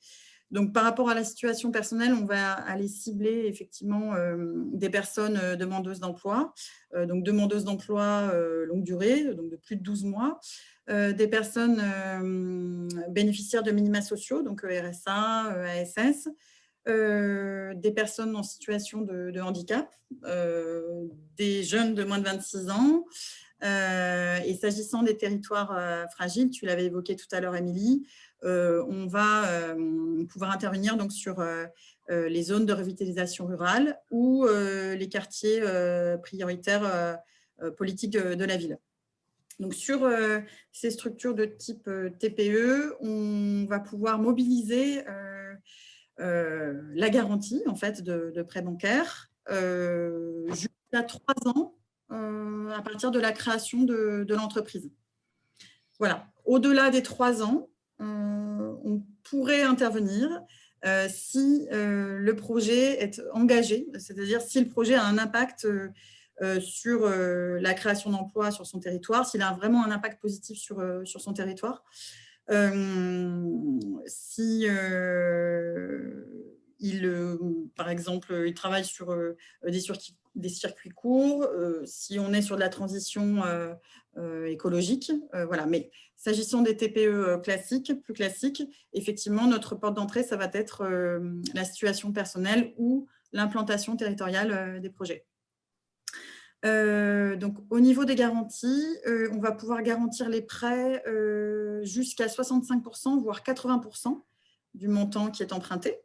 Donc, par rapport à la situation personnelle, on va aller cibler effectivement des personnes demandeuses d'emploi, donc demandeuses d'emploi longue durée, donc de plus de 12 mois, des personnes bénéficiaires de minima sociaux, donc RSA, ASS, des personnes en situation de handicap, des jeunes de moins de 26 ans. Et s'agissant des territoires fragiles, tu l'avais évoqué tout à l'heure, Émilie, on va pouvoir intervenir donc, sur les zones de revitalisation rurale ou les quartiers prioritaires politiques de la ville. Donc, sur ces structures de type TPE, on va pouvoir mobiliser la garantie en fait, de prêts bancaires jusqu'à 3 ans à partir de la création de l'entreprise. Voilà. Au-delà des 3 ans, on pourrait intervenir si le projet est engagé, c'est-à-dire si le projet a un impact sur la création d'emplois sur son territoire, s'il a vraiment un impact positif sur son territoire. Si par exemple, il travaille sur des circuits courts, si on est sur de la transition écologique, voilà. Mais s'agissant des TPE plus classiques, effectivement, notre porte d'entrée, ça va être la situation personnelle ou l'implantation territoriale des projets. Donc, au niveau des garanties, on va pouvoir garantir les prêts jusqu'à 65%, voire 80% du montant qui est emprunté.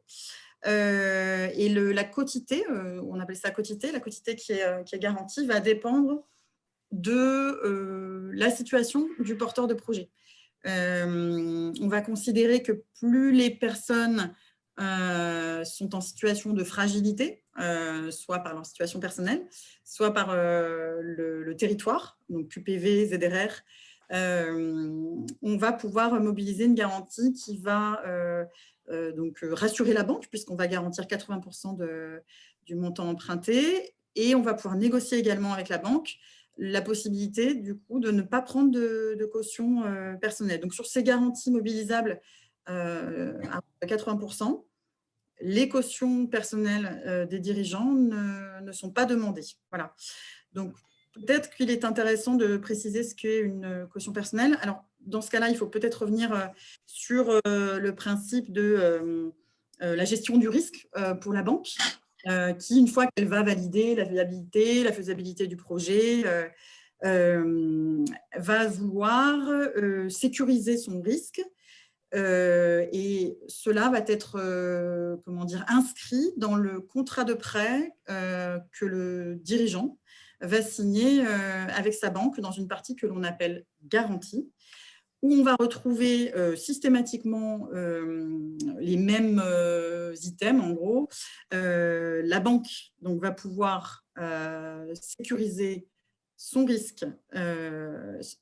Et la quotité, on appelle ça quotité, la quotité qui est garantie va dépendre de la situation du porteur de projet. On va considérer que plus les personnes sont en situation de fragilité, soit par leur situation personnelle, soit par le territoire, donc QPV, ZRR, on va pouvoir mobiliser une garantie qui va donc rassurer la banque, puisqu'on va garantir 80% du montant emprunté, et on va pouvoir négocier également avec la banque la possibilité du coup de ne pas prendre de caution personnelle. Donc sur ces garanties mobilisables à 80%, les cautions personnelles des dirigeants ne sont pas demandées. Voilà. Donc, peut-être qu'il est intéressant de préciser ce qu'est une caution personnelle. Alors, dans ce cas-là, il faut peut-être revenir sur le principe de la gestion du risque pour la banque, qui, une fois qu'elle va valider la faisabilité du projet, va vouloir sécuriser son risque. Et cela va être comment dire, inscrit dans le contrat de prêt que le dirigeant va signer avec sa banque dans une partie que l'on appelle garantie, où on va retrouver systématiquement les mêmes items, en gros. La banque donc, va pouvoir sécuriser son risque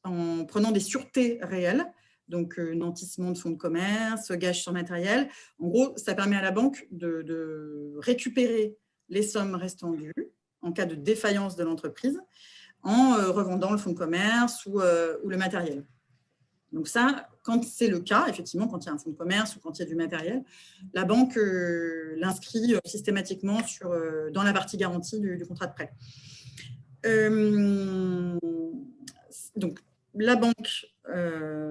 en prenant des sûretés réelles, donc nantissement de fonds de commerce, gage sur matériel. En gros, ça permet à la banque de récupérer les sommes restant dues en cas de défaillance de l'entreprise en revendant le fonds de commerce ou le matériel. Donc ça, quand c'est le cas, effectivement, quand il y a un fonds de commerce ou quand il y a du matériel, la banque l'inscrit systématiquement dans la partie garantie du contrat de prêt. Donc, la banque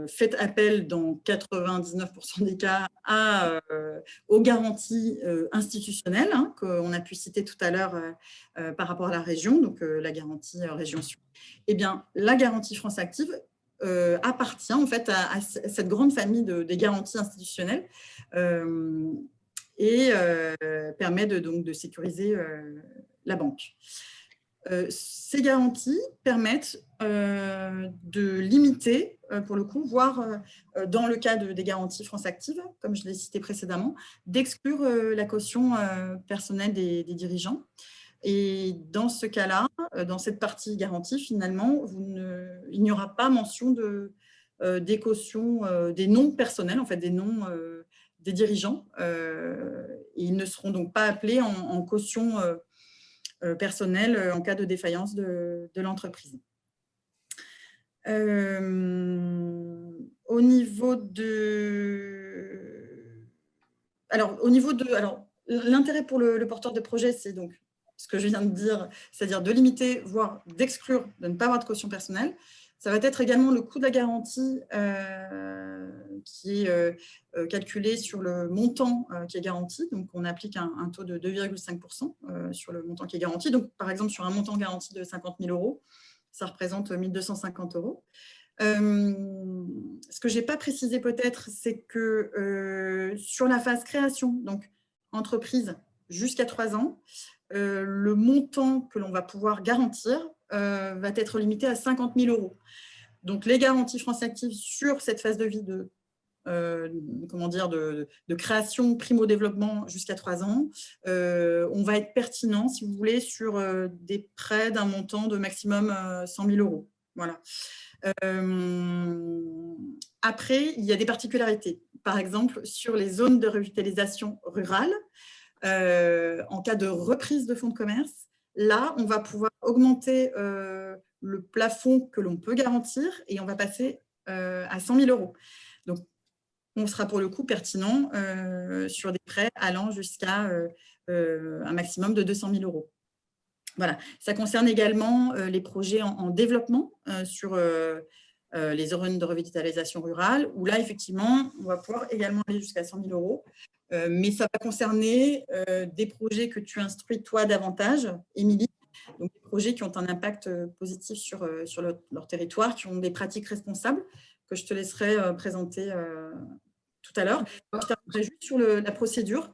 fait appel dans 99% des cas aux garanties institutionnelles qu'on a pu citer tout à l'heure par rapport à la région, donc la garantie région Sud. Eh bien, la garantie France Active appartient en fait à cette grande famille des garanties institutionnelles et permet donc de sécuriser la banque. Ces garanties permettent de limiter, pour le coup, voire dans le cas des garanties France Active, comme je l'ai cité précédemment, d'exclure la caution personnelle des dirigeants. Et dans ce cas-là, dans cette partie garantie, finalement, il n'y aura pas mention des cautions, des noms personnels, en fait, des noms des dirigeants. Et ils ne seront donc pas appelés en caution personnelle en cas de défaillance de l'entreprise. Au niveau l'intérêt pour le porteur de projet, c'est donc ce que je viens de dire, c'est-à-dire de limiter, voire d'exclure, de ne pas avoir de caution personnelle. Ça va être également le coût de la garantie qui est calculé sur le montant qui est garanti. Donc, on applique un taux de 2,5% sur le montant qui est garanti. Donc, par exemple, sur un montant garanti de 50 000 €, ça représente 1 250 €. Ce que je n'ai pas précisé peut-être, c'est que sur la phase création, donc entreprise jusqu'à 3 ans, le montant que l'on va pouvoir garantir va être limité à 50 000 €. Donc, les garanties France Active sur cette phase de vie de création, primo-développement jusqu'à 3 ans, on va être pertinent, si vous voulez, sur des prêts d'un montant de maximum 100 000 €. Voilà. Après, il y a des particularités. Par exemple, sur les zones de revitalisation rurale, en cas de reprise de fonds de commerce, là, on va pouvoir augmenter le plafond que l'on peut garantir et on va passer à 100 000 €. Donc, on sera pour le coup pertinent sur des prêts allant jusqu'à un maximum de 200 000 €. Voilà. Ça concerne également les projets en développement sur les zones de revitalisation rurale, où là, effectivement, on va pouvoir également aller jusqu'à 100 000 €. Mais ça va concerner des projets que tu instruis toi davantage, Émilie, donc des projets qui ont un impact positif sur leur territoire, qui ont des pratiques responsables, que je te laisserai présenter tout à l'heure. Je terminerai juste sur la procédure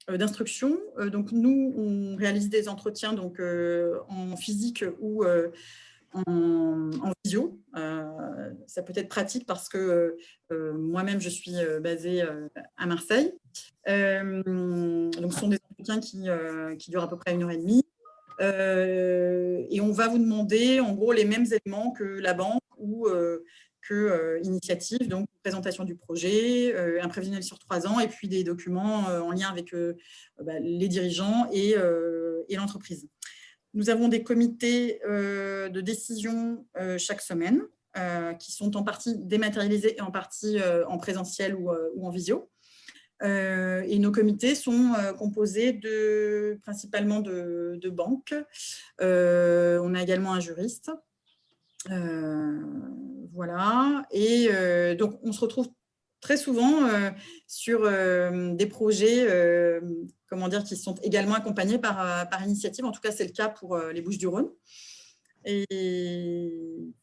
d'instruction. Donc nous, on réalise des entretiens donc, en physique ou en visio. Ça peut être pratique parce que moi-même, je suis basée à Marseille. Donc, ce sont des entretiens qui durent à peu près 1h30. Et on va vous demander, en gros, les mêmes éléments que la banque ou que Initiative, donc présentation du projet, un prévisionnel sur 3 ans et puis des documents en lien avec les dirigeants et l'entreprise. Nous avons des comités de décision chaque semaine qui sont en partie dématérialisés et en partie en présentiel ou en visio. Et nos comités sont composés principalement de banques. On a également un juriste. Voilà. Et donc, on se retrouve très souvent sur des projets qui sont également accompagnés par Initiative. En tout cas, c'est le cas pour les Bouches-du-Rhône. Et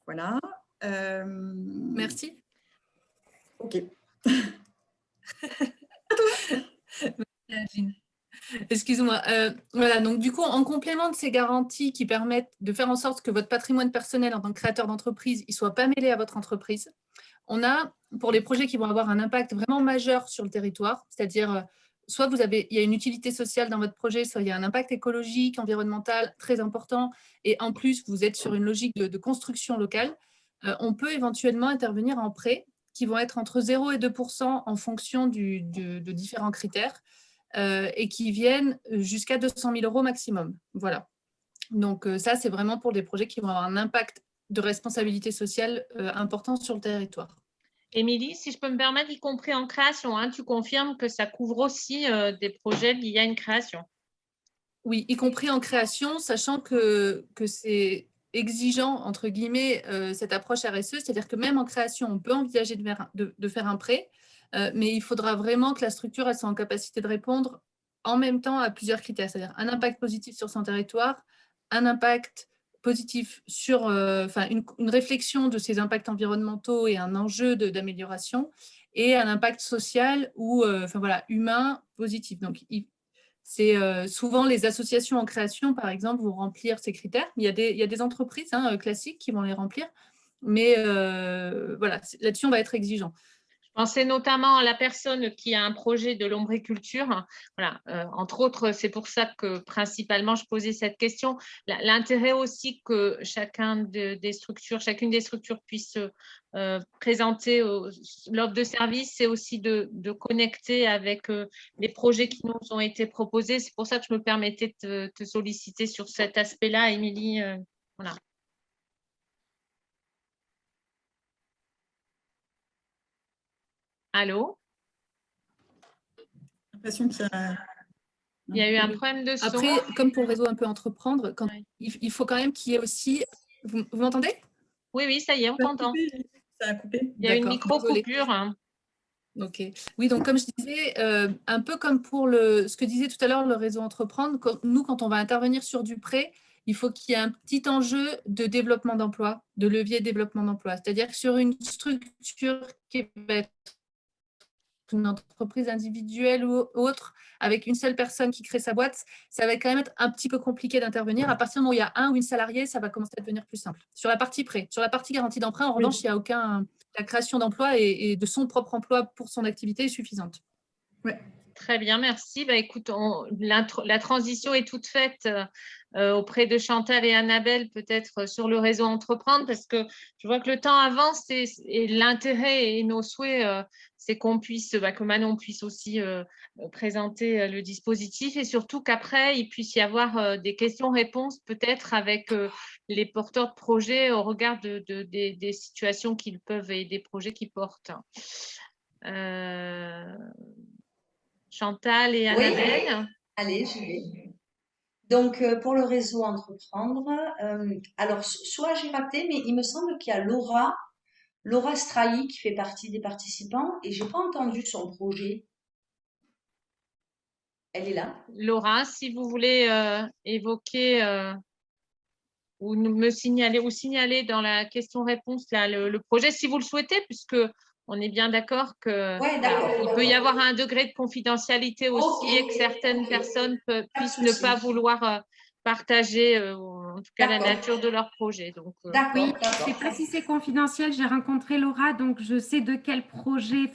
voilà. Merci. OK. Excuse-moi. Voilà, donc du coup, en complément de ces garanties qui permettent de faire en sorte que votre patrimoine personnel en tant que créateur d'entreprise ne soit pas mêlé à votre entreprise, on a, pour les projets qui vont avoir un impact vraiment majeur sur le territoire, c'est-à-dire soit il y a une utilité sociale dans votre projet, soit il y a un impact écologique, environnemental très important, et en plus, vous êtes sur une logique de construction locale, on peut éventuellement intervenir en prêt qui vont être entre 0 et 2% en fonction de différents critères et qui viennent jusqu'à 200 000 € maximum. Voilà. Donc ça, c'est vraiment pour des projets qui vont avoir un impact de responsabilité sociale important sur le territoire. Émilie, si je peux me permettre, y compris en création, hein, tu confirmes que ça couvre aussi des projets liés à une création? Oui, y compris en création, sachant que c'est exigeant, entre guillemets, cette approche RSE, c'est-à-dire que même en création, on peut envisager de faire un prêt, mais il faudra vraiment que la structure elle soit en capacité de répondre en même temps à plusieurs critères, c'est-à-dire un impact positif sur son territoire, un impact positif sur une réflexion de ses impacts environnementaux et un enjeu d'amélioration, et un impact social ou humain positif. Donc, c'est souvent les associations en création, par exemple, vont remplir ces critères. Il y a des entreprises classiques qui vont les remplir, mais voilà, là-dessus, on va être exigeant. Je pensais notamment à la personne qui a un projet de l'ombriculture. Voilà, entre autres, c'est pour ça que principalement je posais cette question. L'intérêt aussi que chacune des structures puisse présenter l'offre de service, c'est aussi de connecter avec les projets qui nous ont été proposés. C'est pour ça que je me permettais de te solliciter sur cet aspect-là, Émilie. Voilà. Allô? J'ai l'impression qu'il y a eu un problème de son. Après, comme pour le réseau un peu entreprendre, il faut quand même qu'il y ait aussi… Vous m'entendez? Oui, ça y est, on t'entend. Ça a coupé. Il y a une micro-coupure. Ok. Oui, donc comme je disais, un peu comme pour ce que disait tout à l'heure le réseau entreprendre, nous, quand on va intervenir sur du prêt, il faut qu'il y ait un petit enjeu de développement d'emploi, de levier de développement d'emploi. C'est-à-dire que sur une structure qui va être une entreprise individuelle ou autre, avec une seule personne qui crée sa boîte, ça va quand même être un petit peu compliqué d'intervenir. À partir du moment où il y a un ou une salariée, ça va commencer à devenir plus simple. Sur la partie prêt, sur la partie garantie d'emprunt, en revanche, il n'y a la création d'emploi et de son propre emploi pour son activité est suffisante. Ouais. Très bien, merci. Écoute, la transition est toute faite auprès de Chantal et Annabelle, peut-être sur le réseau Entreprendre, parce que je vois que le temps avance et l'intérêt et nos souhaits, c'est qu'on puisse, que Manon puisse aussi présenter le dispositif et surtout qu'après, il puisse y avoir des questions-réponses peut-être avec les porteurs de projets au regard des situations qu'ils peuvent et des projets qu'ils portent. Chantal et Annabelle. Oui. Allez, j'y vais. Donc, pour le réseau Entreprendre, alors, soit j'ai raté, mais il me semble qu'il y a Laura Strahi qui fait partie des participants et je n'ai pas entendu son projet. Elle est là. Laura, si vous voulez évoquer ou me signaler dans la question-réponse le projet, si vous le souhaitez, puisque on est bien d'accord qu'il peut y avoir un degré de confidentialité aussi et que certaines personnes puissent ne pas vouloir partager en tout cas la D'accord. nature de leur projet. Donc, D'accord, Oui, je ne d'accord. sais pas si c'est confidentiel. J'ai rencontré Laura, donc je sais de quel projet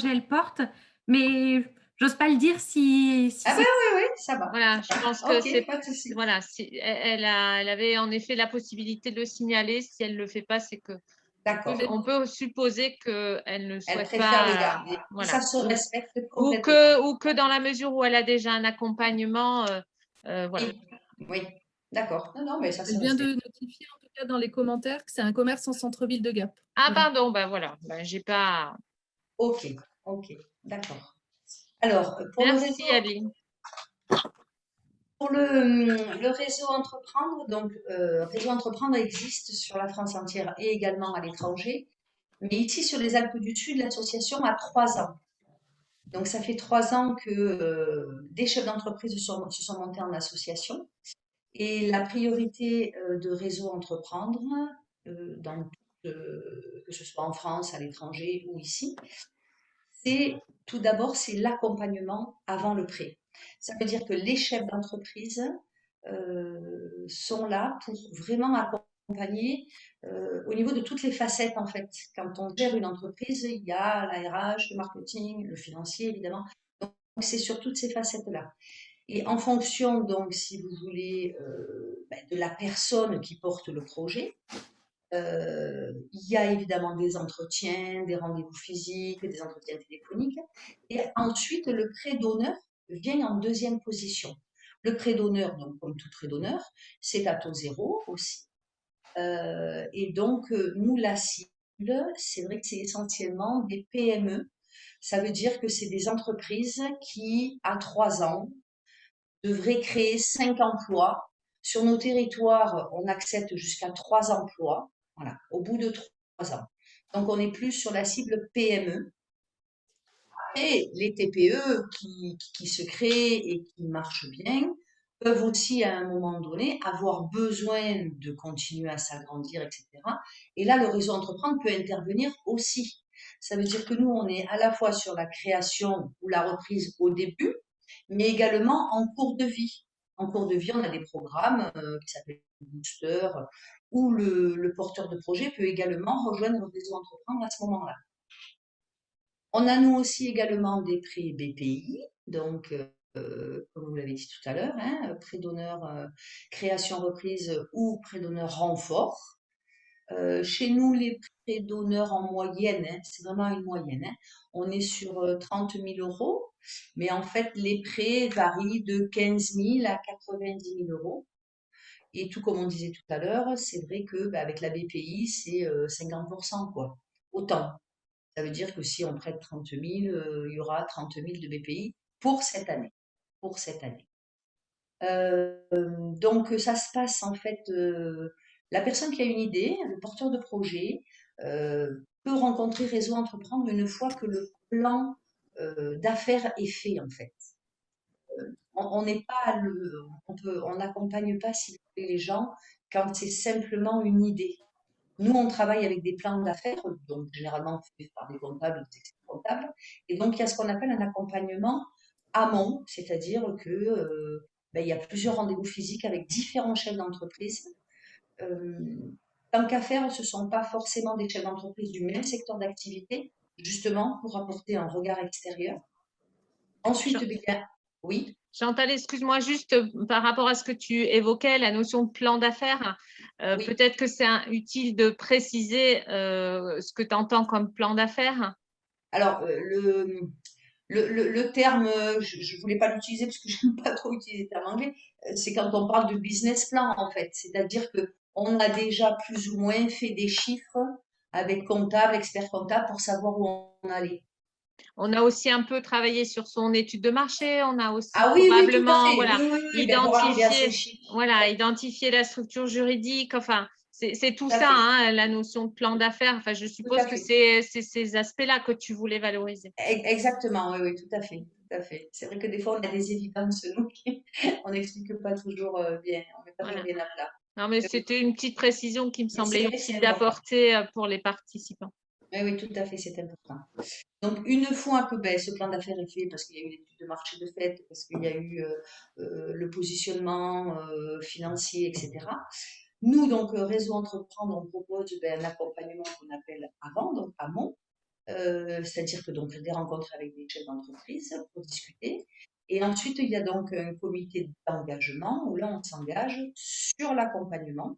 elle porte, mais j'ose pas le dire si Ah ben c'est. oui, ça va. voilà, je pense que Ok, pas de souci. voilà, elle avait en effet la possibilité de le signaler. Si elle ne le fait pas, c'est que D'accord. on peut supposer qu'elle ne Elle souhaite préfère le pas. garder. Voilà. Ça se respecte Ou complètement. que dans la mesure où elle a déjà un accompagnement, voilà. Oui, d'accord. Non, mais ça se Elle vient de respecte. notifier, en tout cas dans les commentaires, que c'est un commerce en centre-ville de Gap. Ah, Voilà. pardon, ben voilà, j'ai pas. Ok, d'accord. Alors, pour le Merci, réseau, Adeline. pour le réseau Entreprendre, donc réseau Entreprendre existe sur la France entière et également à l'étranger. Mais ici, sur les Alpes du Sud, l'association a 3 ans. Donc, ça fait 3 ans que des chefs d'entreprise se sont montés en association. Et la priorité de réseau Entreprendre, que ce soit en France, à l'étranger ou ici, c'est tout d'abord, c'est l'accompagnement avant le prêt. Ça veut dire que les chefs d'entreprise sont là pour vraiment accompagner au niveau de toutes les facettes en fait. Quand on gère une entreprise, il y a la RH, le marketing, le financier évidemment. Donc c'est sur toutes ces facettes-là. Et en fonction donc, si vous voulez, de la personne qui porte le projet, il y a évidemment des entretiens, des rendez-vous physiques, des entretiens téléphoniques. Et ensuite, le prêt d'honneur vient en deuxième position. Le prêt d'honneur, donc comme tout prêt d'honneur, c'est à taux zéro aussi. Et donc, nous, la cible, c'est vrai que c'est essentiellement des PME. Ça veut dire que c'est des entreprises qui, à 3 ans, devraient créer 5 emplois. Sur nos territoires, on accepte jusqu'à 3 emplois. Voilà, au bout de 3 ans. Donc, on est plus sur la cible PME. Et les TPE qui se créent et qui marchent bien peuvent aussi, à un moment donné, avoir besoin de continuer à s'agrandir, etc. Et là, le réseau Entreprendre peut intervenir aussi. Ça veut dire que nous, on est à la fois sur la création ou la reprise au début, mais également en cours de vie. En cours de vie, on a des programmes qui s'appellent Booster, où le porteur de projet peut également rejoindre le réseau Entreprendre à ce moment-là. On a nous aussi également des prêts BPI, donc comme vous l'avez dit tout à l'heure, hein, prêt d'honneur création reprise ou prêt d'honneur renfort. Chez nous, les prêts d'honneur en moyenne, hein, c'est vraiment une moyenne, hein, on est sur 30 000 euros, mais en fait, les prêts varient de 15 000 à 90 000 euros. Et tout comme on disait tout à l'heure, c'est vrai que avec la BPI, c'est 50%, quoi. Autant. Ça veut dire que si on prête 30 000, il y aura 30 000 de BPI pour cette année. Pour cette année. Donc, ça se passe en fait, la personne qui a une idée, le porteur de projet, peut rencontrer Réseau Entreprendre une fois que le plan d'affaires est fait en fait. On n'est pas on n'accompagne pas si vous voulez, les gens quand c'est simplement une idée. Nous, on travaille avec des plans d'affaires, donc généralement faits par des comptables, des experts comptables. Et donc, il y a ce qu'on appelle un accompagnement amont, c'est-à-dire que il y a plusieurs rendez-vous physiques avec différents chefs d'entreprise. Tant qu'à faire, ce ne sont pas forcément des chefs d'entreprise du même secteur d'activité, justement pour apporter un regard extérieur. Ensuite, oui. Chantal, excuse-moi juste par rapport à ce que tu évoquais, la notion de plan d'affaires. Oui. Peut-être que c'est utile de préciser ce que tu entends comme plan d'affaires. Alors, le terme, je ne voulais pas l'utiliser parce que je n'aime pas trop utiliser le terme anglais, c'est quand on parle de business plan en fait. C'est-à-dire qu'on a déjà plus ou moins fait des chiffres avec comptable, expert comptable pour savoir où on allait. On a aussi un peu travaillé sur son étude de marché, on a aussi oui, probablement tout à fait. Identifier la structure juridique, enfin, c'est tout ça, hein, la notion de plan d'affaires. Enfin, je suppose que c'est ces aspects-là que tu voulais valoriser. Exactement, oui, tout à fait. C'est vrai que des fois, on a des évidences, nous, on n'explique pas toujours bien, on ne met pas toujours bien à plat. Non, mais c'était une petite précision qui me semblait utile d'apporter pour les participants. Oui, tout à fait, c'est important. Donc, une fois que ce plan d'affaires est fait, parce qu'il y a eu l'étude de marché de fait, parce qu'il y a eu le positionnement financier, etc., nous, donc, Réseau Entreprendre, on propose un accompagnement qu'on appelle avant, donc amont, c'est-à-dire que donc des rencontres avec des chefs d'entreprise pour discuter. Et ensuite, il y a donc un comité d'engagement où là, on s'engage sur l'accompagnement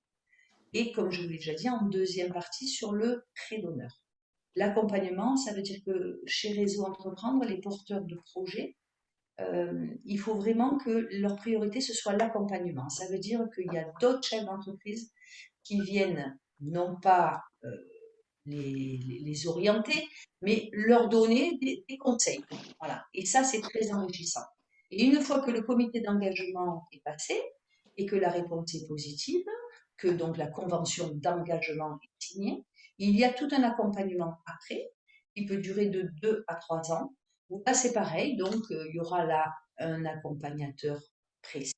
et, comme je vous l'ai déjà dit, en deuxième partie, sur le prêt d'honneur. L'accompagnement, ça veut dire que chez Réseau Entreprendre, les porteurs de projets, il faut vraiment que leur priorité, ce soit l'accompagnement. Ça veut dire qu'il y a d'autres chefs d'entreprise qui viennent non pas les orienter, mais leur donner des conseils. Voilà. Et ça, c'est très enrichissant. Et une fois que le comité d'engagement est passé et que la réponse est positive, que donc la convention d'engagement est signée, il y a tout un accompagnement après, qui peut durer de 2 à 3 ans. Où là, c'est pareil, donc il y aura là un accompagnateur précis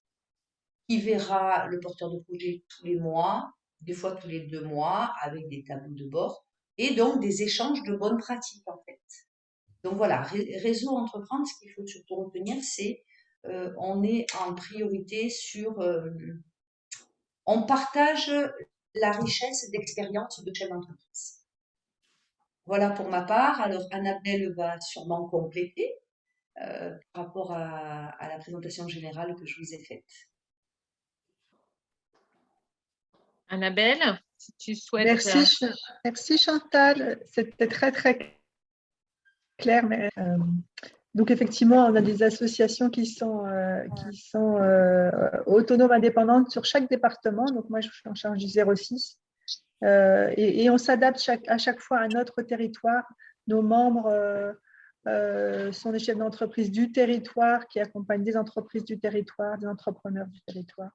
qui verra le porteur de projet tous les mois, des fois tous les 2 mois, avec des tableaux de bord et donc des échanges de bonnes pratiques en fait. Donc voilà, Réseau Entreprendre, ce qu'il faut surtout retenir, c'est on est en priorité sur, on partage la richesse d'expérience de chef d'entreprise. Voilà pour ma part. Alors Annabelle va sûrement compléter par rapport à la présentation générale que je vous ai faite. Annabelle, si tu souhaites. Merci Chantal, c'était très clair. Mais, donc effectivement, on a des associations qui sont autonomes, indépendantes sur chaque département. Donc moi, je suis en charge du 06. Et on s'adapte à chaque fois à notre territoire. Nos membres sont des chefs d'entreprise du territoire qui accompagnent des entreprises du territoire, des entrepreneurs du territoire.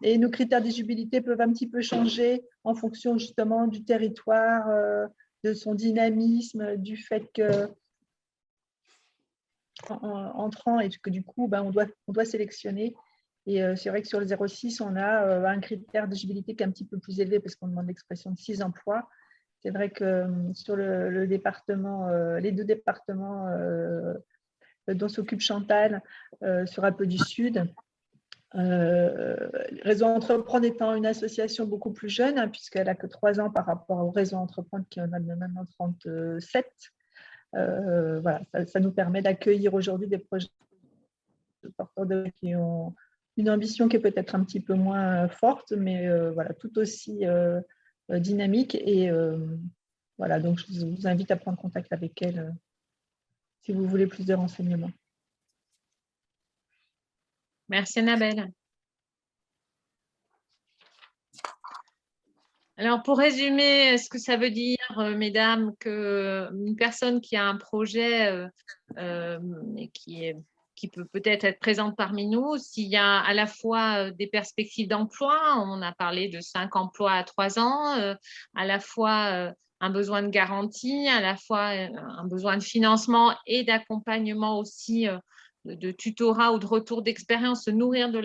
Et nos critères d'éligibilité peuvent un petit peu changer en fonction justement du territoire, de son dynamisme, du fait que entrant et que du coup on doit sélectionner. Et c'est vrai que sur le 06, on a un critère d'éligibilité qui est un petit peu plus élevé parce qu'on demande l'expression de 6 emplois. C'est vrai que sur le département, les 2 départements dont s'occupe Chantal, sur un peu du Sud, Réseau Entreprendre étant une association beaucoup plus jeune, hein, puisqu'elle n'a que 3 ans par rapport au Réseau Entreprendre qui en a maintenant 37. Voilà, ça nous permet d'accueillir aujourd'hui des projets de porteurs de qui ont une ambition qui est peut-être un petit peu moins forte, mais voilà, tout aussi dynamique. Et voilà, donc je vous invite à prendre contact avec elle si vous voulez plus de renseignements. Merci Annabelle. Alors, pour résumer, ce que ça veut dire, mesdames, qu'une personne qui a un projet et qui peut peut-être être présente parmi nous, s'il y a à la fois des perspectives d'emploi, on a parlé de 5 emplois à 3 ans, à la fois un besoin de garantie, à la fois un besoin de financement et d'accompagnement aussi de tutorat ou de retour d'expérience, se nourrir de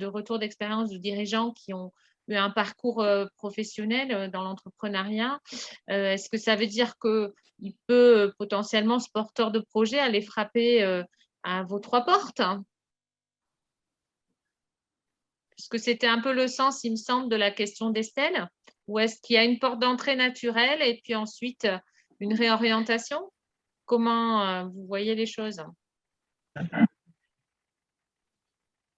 retour d'expérience de dirigeants qui ont eu un parcours professionnel dans l'entrepreneuriat. Est-ce que ça veut dire qu'il peut potentiellement, ce porteur de projet, aller frapper à vos 3 portes? Est-ce que c'était un peu le sens, il me semble, de la question d'Estelle? Ou est-ce qu'il y a une porte d'entrée naturelle et puis ensuite une réorientation? Comment vous voyez les choses?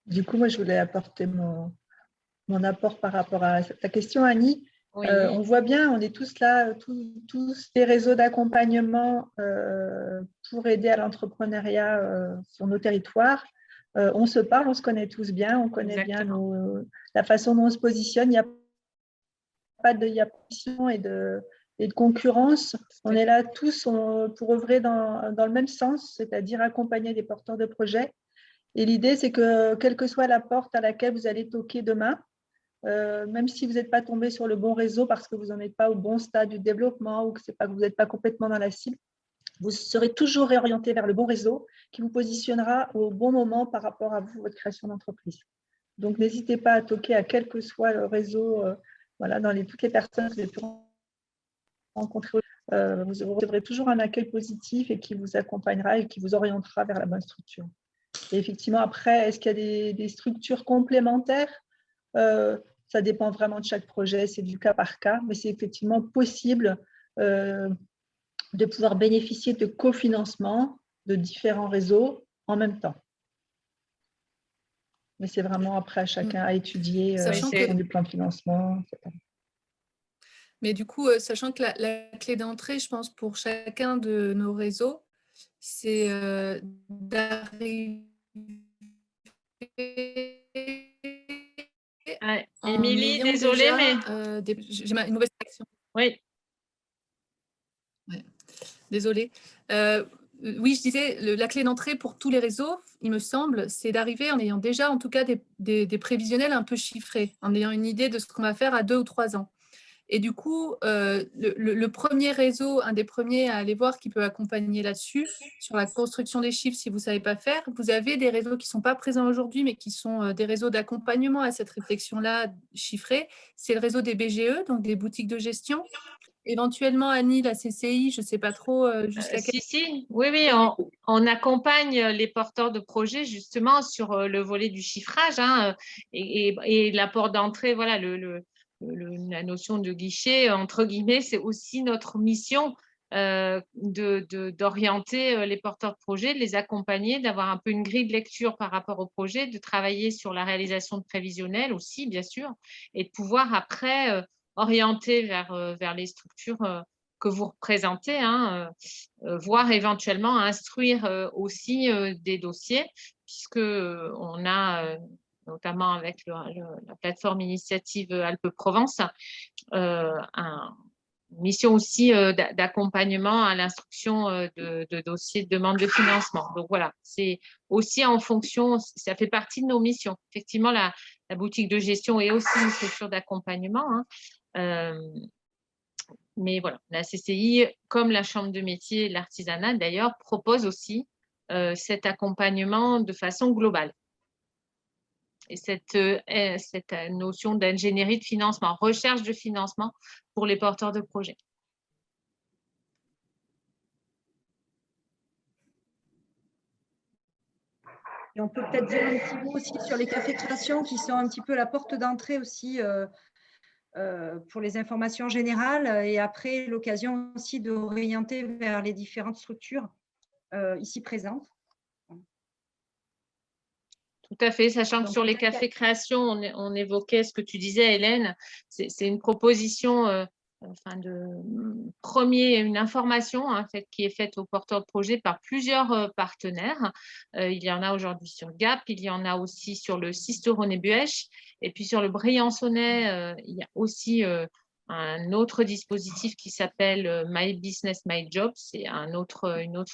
Du coup, moi, je voulais apporter mon apport par rapport à ta question, Annie. Oui. On voit bien, on est tous là, tous des réseaux d'accompagnement pour aider à l'entrepreneuriat sur nos territoires. On se parle, on se connaît tous bien, on connaît Exactement. bien la façon dont on se positionne. Il n'y a pas de et de concurrence. On est là tous pour œuvrer dans le même sens, c'est-à-dire accompagner des porteurs de projets. Et l'idée, c'est que quelle que soit la porte à laquelle vous allez toquer demain, même si vous n'êtes pas tombé sur le bon réseau parce que vous n'en êtes pas au bon stade du développement ou que vous n'êtes pas complètement dans la cible, vous serez toujours réorienté vers le bon réseau qui vous positionnera au bon moment par rapport à vous, votre création d'entreprise. Donc, n'hésitez pas à toquer à quel que soit le réseau, voilà, dans toutes les personnes que vous avez pu rencontrer. Vous recevrez toujours un accueil positif et qui vous accompagnera et qui vous orientera vers la bonne structure. Et effectivement, après, est-ce qu'il y a des structures complémentaires? Ça dépend vraiment de chaque projet, c'est du cas par cas, mais c'est effectivement possible de pouvoir bénéficier de cofinancement de différents réseaux en même temps. Mais c'est vraiment après à chacun à étudier Sachant en du plan de financement, etc. Mais du coup, sachant que la clé d'entrée, je pense, pour chacun de nos réseaux, c'est d'arriver… Émilie, désolée, mais… j'ai une mauvaise connexion. Oui. Ouais. Désolée. Oui, je disais, la clé d'entrée pour tous les réseaux, il me semble, c'est d'arriver en ayant déjà, en tout cas, des prévisionnels un peu chiffrés, en ayant une idée de ce qu'on va faire à 2 ou 3 ans. Et du coup, le premier réseau, un des premiers à aller voir qui peut accompagner là-dessus, sur la construction des chiffres, si vous ne savez pas faire, vous avez des réseaux qui ne sont pas présents aujourd'hui, mais qui sont des réseaux d'accompagnement à cette réflexion-là chiffrée. C'est le réseau des BGE, donc des boutiques de gestion. Éventuellement, Annie, la CCI, je ne sais pas trop jusqu'à quel… Si, oui, on accompagne les porteurs de projets justement sur le volet du chiffrage et l'apport d'entrée, voilà, la notion de guichet, entre guillemets, c'est aussi notre mission d'orienter les porteurs de projets, de les accompagner, d'avoir un peu une grille de lecture par rapport au projet, de travailler sur la réalisation de prévisionnels aussi, bien sûr, et de pouvoir après orienter vers les structures que vous représentez, voire éventuellement instruire aussi des dossiers, puisqu'on a notamment avec la plateforme initiative Alpes-Provence, une mission aussi d'accompagnement à l'instruction de dossiers de demande de financement. Donc voilà, c'est aussi en fonction, ça fait partie de nos missions. Effectivement, la boutique de gestion est aussi une structure d'accompagnement. Mais voilà, la CCI, comme la Chambre de métier et l'artisanat d'ailleurs, propose aussi cet accompagnement de façon globale. Et cette notion d'ingénierie de financement, recherche de financement pour les porteurs de projets. Et on peut peut-être dire un petit mot aussi sur les cafés création qui sont un petit peu la porte d'entrée aussi pour les informations générales et après l'occasion aussi d'orienter vers les différentes structures ici présentes. Tout à fait, sachant que sur les cafés création, on évoquait ce que tu disais, Hélène, c'est une proposition, une information qui est faite aux porteurs de projets par plusieurs partenaires. Il y en a aujourd'hui sur Gap, il y en a aussi sur le Sisteron-et-Buech, et puis sur le Briançonnais, il y a aussi un autre dispositif qui s'appelle My Business, My Job. C'est une autre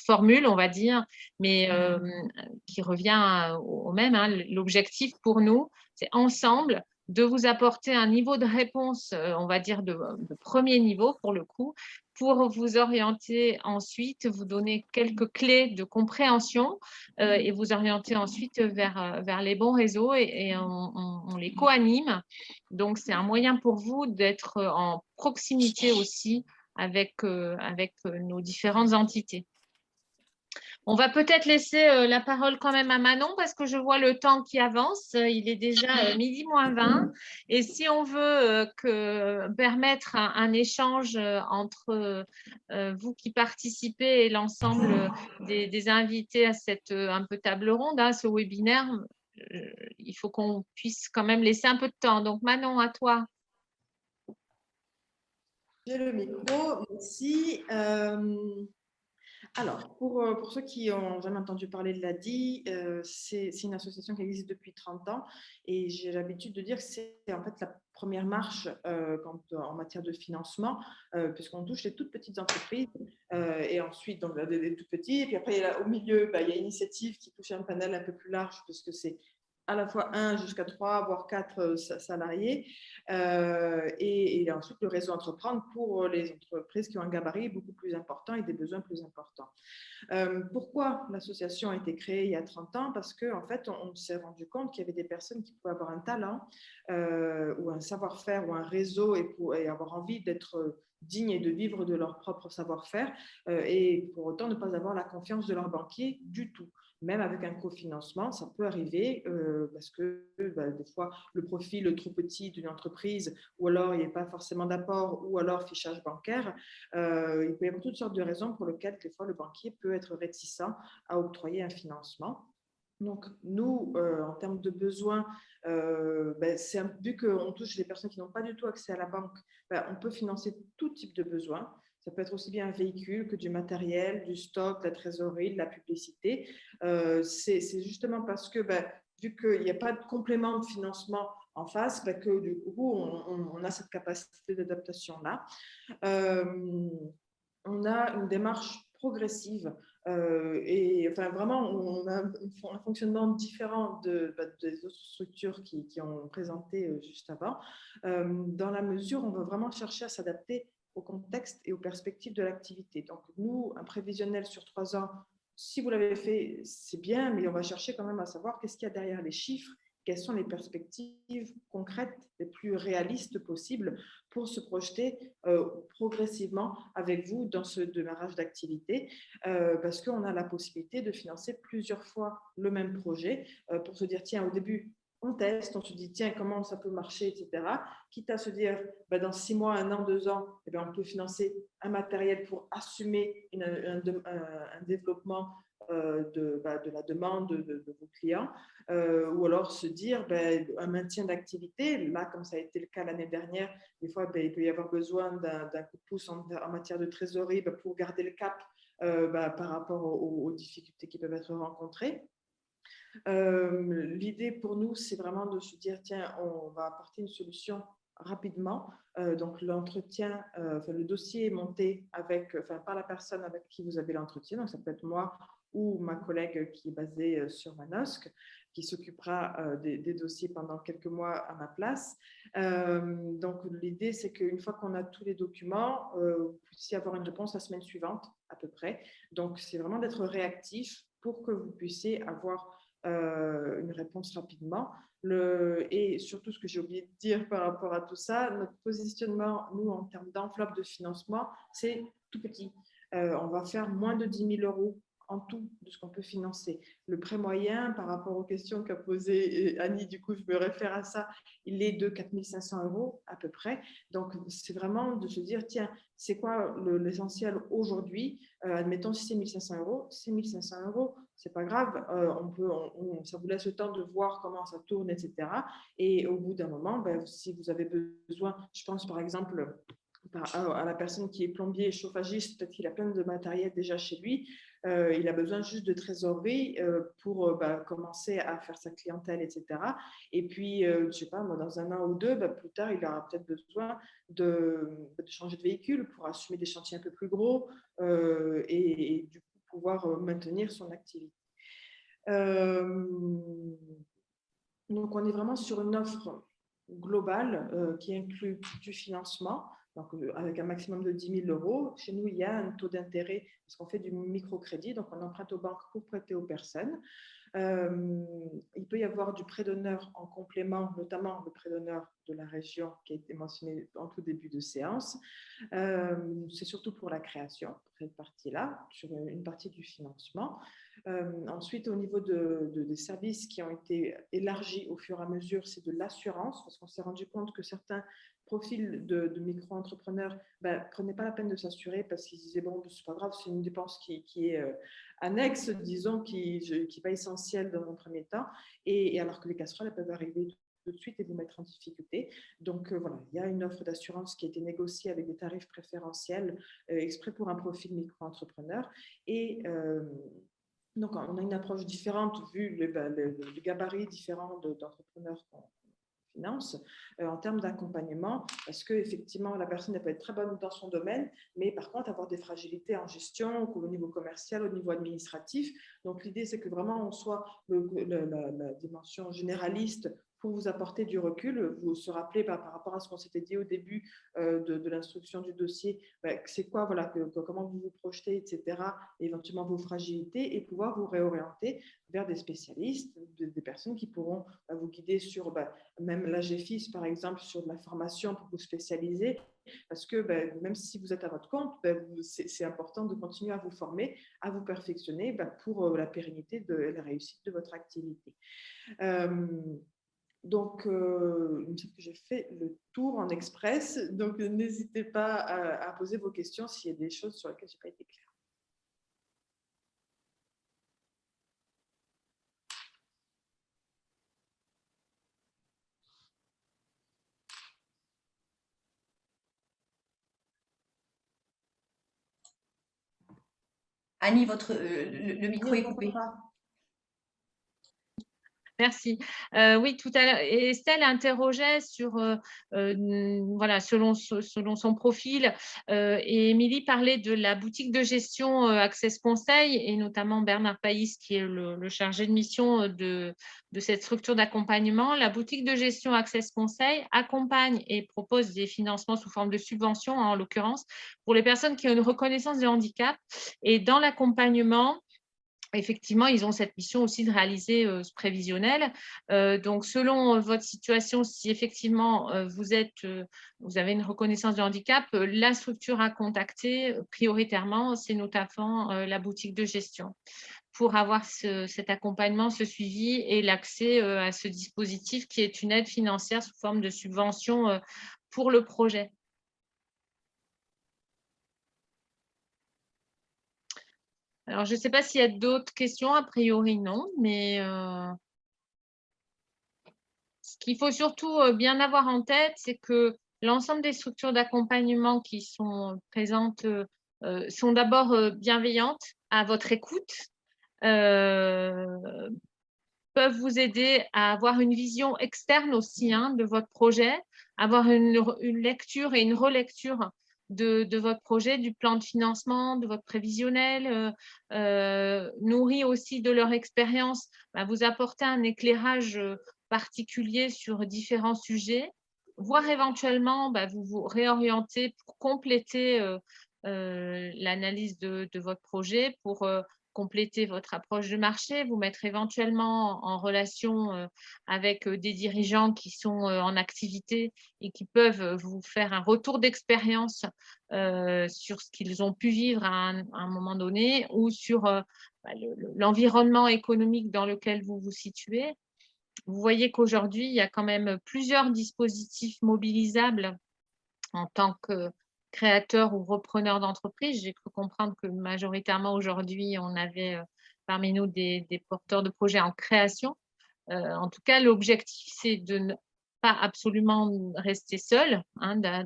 formule, on va dire, mais qui revient au même. L'objectif pour nous, c'est ensemble de vous apporter un niveau de réponse, on va dire, de premier niveau pour le coup, pour vous orienter ensuite, vous donner quelques clés de compréhension et vous orienter ensuite vers les bons réseaux et on les co-anime. Donc, c'est un moyen pour vous d'être en proximité aussi avec nos différentes entités. On va peut-être laisser la parole quand même à Manon parce que je vois le temps qui avance. Il est déjà midi moins 20. Et si on veut permettre un échange entre vous qui participez et l'ensemble des invités à cette un peu table ronde, ce webinaire, il faut qu'on puisse quand même laisser un peu de temps. Donc Manon, à toi. J'ai le micro, merci. Alors, pour ceux qui ont jamais entendu parler de l'ADI, c'est une association qui existe depuis 30 ans et j'ai l'habitude de dire que c'est en fait la première marche en matière de financement, puisqu'on touche les toutes petites entreprises et ensuite donc, des tout petits. Et puis après, au milieu, il y a Initiative qui touche un panel un peu plus large puisque c'est à la fois 1 jusqu'à 3, voire 4 salariés. Et ensuite, le réseau Entreprendre pour les entreprises qui ont un gabarit beaucoup plus important et des besoins plus importants. Pourquoi l'association a été créée il y a 30 ans? Parce qu'en fait, on s'est rendu compte qu'il y avait des personnes qui pouvaient avoir un talent ou un savoir-faire ou un réseau et avoir envie d'être dignes et de vivre de leur propre savoir-faire et pour autant ne pas avoir la confiance de leur banquier du tout. Même avec un cofinancement, ça peut arriver parce que des fois, le profil est trop petit d'une entreprise ou alors il n'y a pas forcément d'apport ou alors fichage bancaire. Il peut y avoir toutes sortes de raisons pour lesquelles, des fois, le banquier peut être réticent à octroyer un financement. Donc, nous, en termes de besoins, vu qu'on touche les personnes qui n'ont pas du tout accès à la banque, on peut financer tout type de besoins. Ça peut être aussi bien un véhicule que du matériel, du stock, de la trésorerie, de la publicité. C'est justement parce que, vu qu'il n'y a pas de complément de financement en face, que du coup, on a cette capacité d'adaptation-là. On a une démarche progressive et enfin vraiment on a un fonctionnement différent des autres structures qui ont présenté juste avant, dans la mesure où on va vraiment chercher à s'adapter au contexte et aux perspectives de l'activité. Donc nous, un prévisionnel sur 3 ans, si vous l'avez fait, c'est bien, mais on va chercher quand même à savoir qu'est-ce qu'il y a derrière les chiffres, quelles sont les perspectives concrètes les plus réalistes possibles pour se projeter progressivement avec vous dans ce démarrage d'activité, parce qu'on a la possibilité de financer plusieurs fois le même projet pour se dire, tiens, au début, on teste, on se dit, tiens, comment ça peut marcher, etc. Quitte à se dire, dans 6 mois, 1 an, 2 ans, on peut financer un matériel pour assumer un développement de la demande de vos clients, ou alors se dire un maintien d'activité. Là, comme ça a été le cas l'année dernière, des fois, il peut y avoir besoin d'un coup de pouce en matière de trésorerie pour garder le cap par rapport aux difficultés qui peuvent être rencontrées. L'idée pour nous, c'est vraiment de se dire, tiens, on va apporter une solution rapidement. Donc, l'entretien, le dossier est monté par la personne avec qui vous avez l'entretien. Donc, ça peut être moi ou ma collègue qui est basée sur Manosque, qui s'occupera des dossiers pendant quelques mois à ma place. Donc, l'idée, c'est qu'une fois qu'on a tous les documents, vous puissiez avoir une réponse la semaine suivante, à peu près. Donc, c'est vraiment d'être réactif pour que vous puissiez avoir une réponse rapidement. Et surtout, ce que j'ai oublié de dire par rapport à tout ça, notre positionnement, nous, en termes d'enveloppe de financement, c'est tout petit. On va faire moins de 10 000 € en tout de ce qu'on peut financer. Le prêt moyen, par rapport aux questions qu'a posées Annie, du coup, je me réfère à ça, il est de 4 500 € à peu près. Donc, c'est vraiment de se dire, tiens, c'est quoi l'essentiel aujourd'hui? Admettons, si c'est 1 500 €, c'est 1 500 €. C'est pas grave, ça vous laisse le temps de voir comment ça tourne, etc. Et au bout d'un moment, si vous avez besoin, je pense par exemple à la personne qui est plombier et chauffagiste, peut-être qu'il a plein de matériel déjà chez lui, il a besoin juste de trésorerie pour commencer à faire sa clientèle, etc. Et puis, je ne sais pas, moi, dans 1 an ou 2, plus tard, il aura peut-être besoin de changer de véhicule pour assumer des chantiers un peu plus gros et du coup, pouvoir maintenir son activité. Donc, on est vraiment sur une offre globale qui inclut du financement, donc avec un maximum de 10 000 €. Chez nous, il y a un taux d'intérêt parce qu'on fait du microcrédit, donc on emprunte aux banques pour prêter aux personnes. Il peut y avoir du prêt d'honneur en complément, notamment le prêt d'honneur de la région qui a été mentionné en tout début de séance. C'est surtout pour la création, pour cette partie-là, sur une partie du financement. Ensuite, au niveau des services qui ont été élargis au fur et à mesure, c'est de l'assurance, parce qu'on s'est rendu compte que certains profils de micro-entrepreneurs prenaient pas la peine de s'assurer parce qu'ils disaient, bon, c'est pas grave, c'est une dépense qui est annexe, disons, qui n'est pas essentielle dans un premier temps, et alors que les casseroles, elles peuvent arriver tout de suite et vous mettre en difficulté. Donc voilà, il y a une offre d'assurance qui a été négociée avec des tarifs préférentiels exprès pour un profil micro-entrepreneur. Et donc, on a une approche différente vu le gabarit différent d'entrepreneurs qu'on finances en termes d'accompagnement, parce qu'effectivement, la personne elle peut être très bonne dans son domaine, mais par contre, avoir des fragilités en gestion au niveau commercial, au niveau administratif. Donc, l'idée, c'est que vraiment, on soit la dimension généraliste pour vous apporter du recul, vous se rappelez par rapport à ce qu'on s'était dit au début de l'instruction du dossier, c'est quoi, voilà, comment vous vous projetez, etc., et éventuellement vos fragilités, et pouvoir vous réorienter vers des spécialistes, des personnes qui pourront vous guider sur, même l'AGFIS, par exemple, sur de la formation pour vous spécialiser, parce que même si vous êtes à votre compte, c'est important de continuer à vous former, à vous perfectionner pour la pérennité de la réussite de votre activité. Donc, il me semble que j'ai fait le tour en express. Donc, n'hésitez pas à poser vos questions s'il y a des choses sur lesquelles je n'ai pas été claire. Annie, le micro est coupé. Merci. Oui, tout à l'heure, Estelle interrogeait sur, voilà, selon son profil, et Émilie parlait de la boutique de gestion Access Conseil, et notamment Bernard Païs, qui est le chargé de mission de cette structure d'accompagnement. La boutique de gestion Access Conseil accompagne et propose des financements sous forme de subventions, en l'occurrence, pour les personnes qui ont une reconnaissance de handicap. Et dans l'accompagnement, effectivement, ils ont cette mission aussi de réaliser ce prévisionnel. Donc, selon votre situation, si effectivement vous avez une reconnaissance de handicap, la structure à contacter prioritairement, c'est notamment la boutique de gestion pour avoir cet accompagnement, ce suivi et l'accès à ce dispositif qui est une aide financière sous forme de subvention pour le projet. Alors, je ne sais pas s'il y a d'autres questions, a priori non, mais ce qu'il faut surtout bien avoir en tête, c'est que l'ensemble des structures d'accompagnement qui sont présentes sont d'abord bienveillantes, à votre écoute, peuvent vous aider à avoir une vision externe aussi de votre projet, avoir une lecture et une relecture de votre projet, du plan de financement, de votre prévisionnel, nourri aussi de leur expérience, vous apporter un éclairage particulier sur différents sujets, voire éventuellement vous réorienter pour compléter l'analyse de votre projet, pour compléter votre approche de marché, vous mettre éventuellement en relation avec des dirigeants qui sont en activité et qui peuvent vous faire un retour d'expérience sur ce qu'ils ont pu vivre à un moment donné, ou sur l'environnement économique dans lequel vous vous situez. Vous voyez qu'aujourd'hui, il y a quand même plusieurs dispositifs mobilisables en tant que créateur ou repreneur d'entreprise. J'ai cru comprendre que majoritairement aujourd'hui, on avait parmi nous des porteurs de projets en création. En tout cas, l'objectif, c'est de ne pas absolument rester seul,